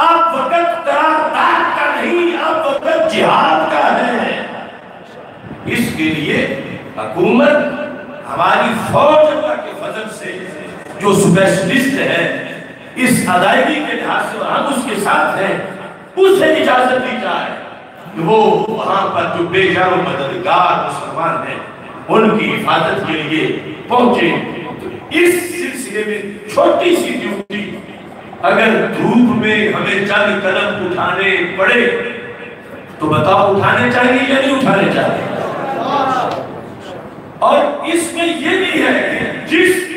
اب وقت قرارداد کا نہیں، اب وقت جہاد کا ہے۔ اس کے لیے حکومت ہماری فوج اللہ کے فضل سے جو سپیشلسٹ ہے اس ادائیگی کے لحاظ سے ہم اس کے ساتھ ہیں، اسے اجازت دی جائے کہ وہ وہاں پر جو بے جان و مددگار مسلمان ہیں ان کی حفاظت کے لیے پہنچے۔ اس سلسلے میں چھوٹی سی ڈیوٹی، اگر دھوپ میں ہمیں چند قدم اٹھانے پڑے تو بتاؤ اٹھانے چاہیے یا نہیں اٹھانے چاہیے؟ اور اس میں یہ بھی ہے کہ جس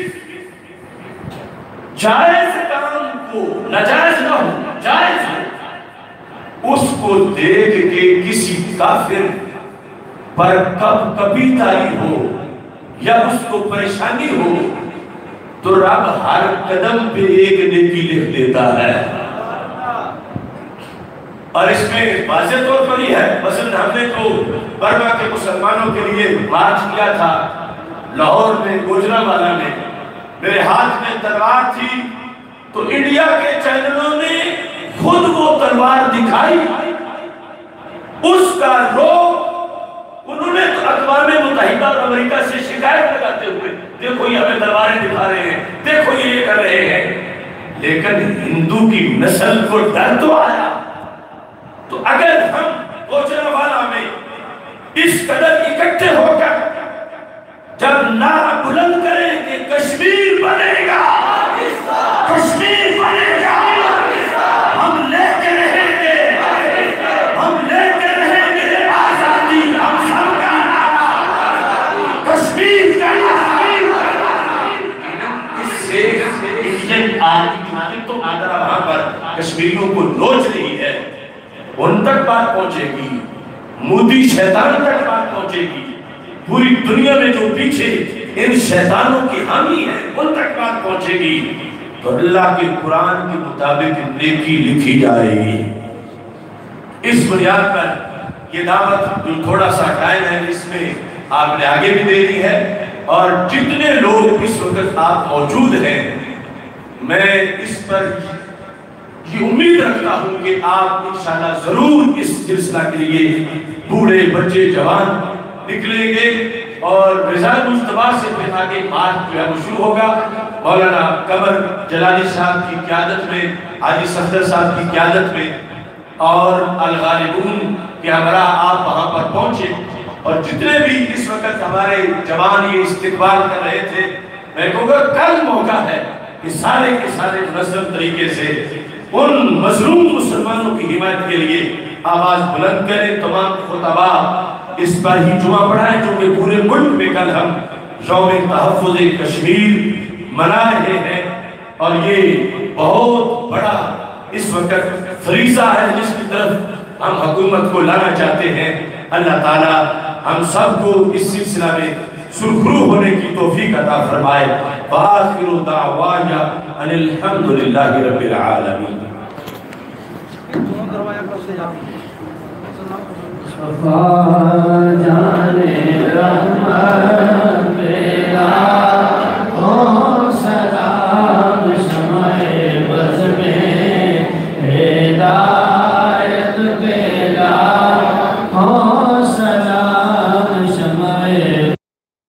جائز کام کو ناجائز نہ ہو، جائز ہو، اس کو دیکھ کے کسی کافر پر کبھی تاری ہو یا اس کو پریشانی ہو تو رب ہر قدم پہ ایک نیکی لکھ دیتا ہے۔ اور اس میں واضح طور پر ہی ہے، مثلا ہم نے تو برما کے مسلمانوں کے لیے مارچ کیا تھا لاہور میں، گوجرانوالہ میں، میرے ہاتھ میں تلوار تھی تو انڈیا کے چینلوں نے خود وہ تلوار دکھائی، اس کا روح انہوں نے تو اقوام متحدہ اور امریکہ سے شکایت لگاتے ہوئے دیکھو یہ ہمیں تلواریں دکھا رہے ہیں، دیکھو یہ کر رہے ہیں، لیکن ہندو کی نسل کو ڈر تو آیا۔ تو اگر ہم گوجرانوالہ میں اس قدر اکٹھے ہو کر جب نعرہ بلند کریں کہ کشمیر بنے گا، کشمیر بنے گا، ہم لے کے رہیں گے، ہم لے کے رہیں گے آزادی، ہم سب کا نعرہ کشمیر کا نعرہ۔ اس سے انڈین آرمی تو آدھرا وہاں پر کشمیریوں کو نوچ رہی ہے، ان تک بات پہنچے گی، مودی شیطان تک بات پہنچے گی، پوری دنیا میں جو پیچھے ان شیطانوں کی حامی ہیں ان تک بات پہنچے گی، تو اللہ کے قرآن کے مطابق نیکی لکھی جائے گی۔ اس بنیاد پر یہ دعوت جو تھوڑا سا ٹائم ہے اس میں آپ نے آگے بھی دے دی ہے، اور جتنے لوگ اس وقت آپ موجود ہیں میں اس پر یہ امید رکھتا ہوں کہ آپ انشاءاللہ ضرور اس سلسلہ کے لیے بوڑھے بچے جوان نکلیں گے، اور رضا مصطفیٰ سے پھر آگے مارچ جو ہے وہ شروع ہوگا۔ مولانا قمر جلالی صاحب کی قیادت میں، حاجی صفدر صاحب کی قیادت میں اور الغالبون کے ہمراہ آپ وہاں پر پہنچے، اور جتنے بھی اس وقت ہمارے جوان یہ استقبال کر رہے تھے، میں کہوں گا کل موقع ہے کہ سارے کے سارے منظم طریقے سے ان مظلوم مسلمانوں کی حمایت کے لیے آواز بلند کریں۔ تمام خطبہ اس پر ہی جمعہ پڑھائیں، جو کہ پورے ملک میں کل ہم یوم تحفظ کشمیر منا رہے ہیں، اور یہ بہت بڑا اس وقت فریضہ ہے جس کی طرف ہم حکومت کو لانا چاہتے ہیں۔ اللہ تعالیٰ ہم سب کو اس سلسلہ میں سرخرو ہونے کی توفیق عطا فرمائے۔ وآخر دعوانا ان الحمدللہ رب العالمین۔ صفا جان رحمت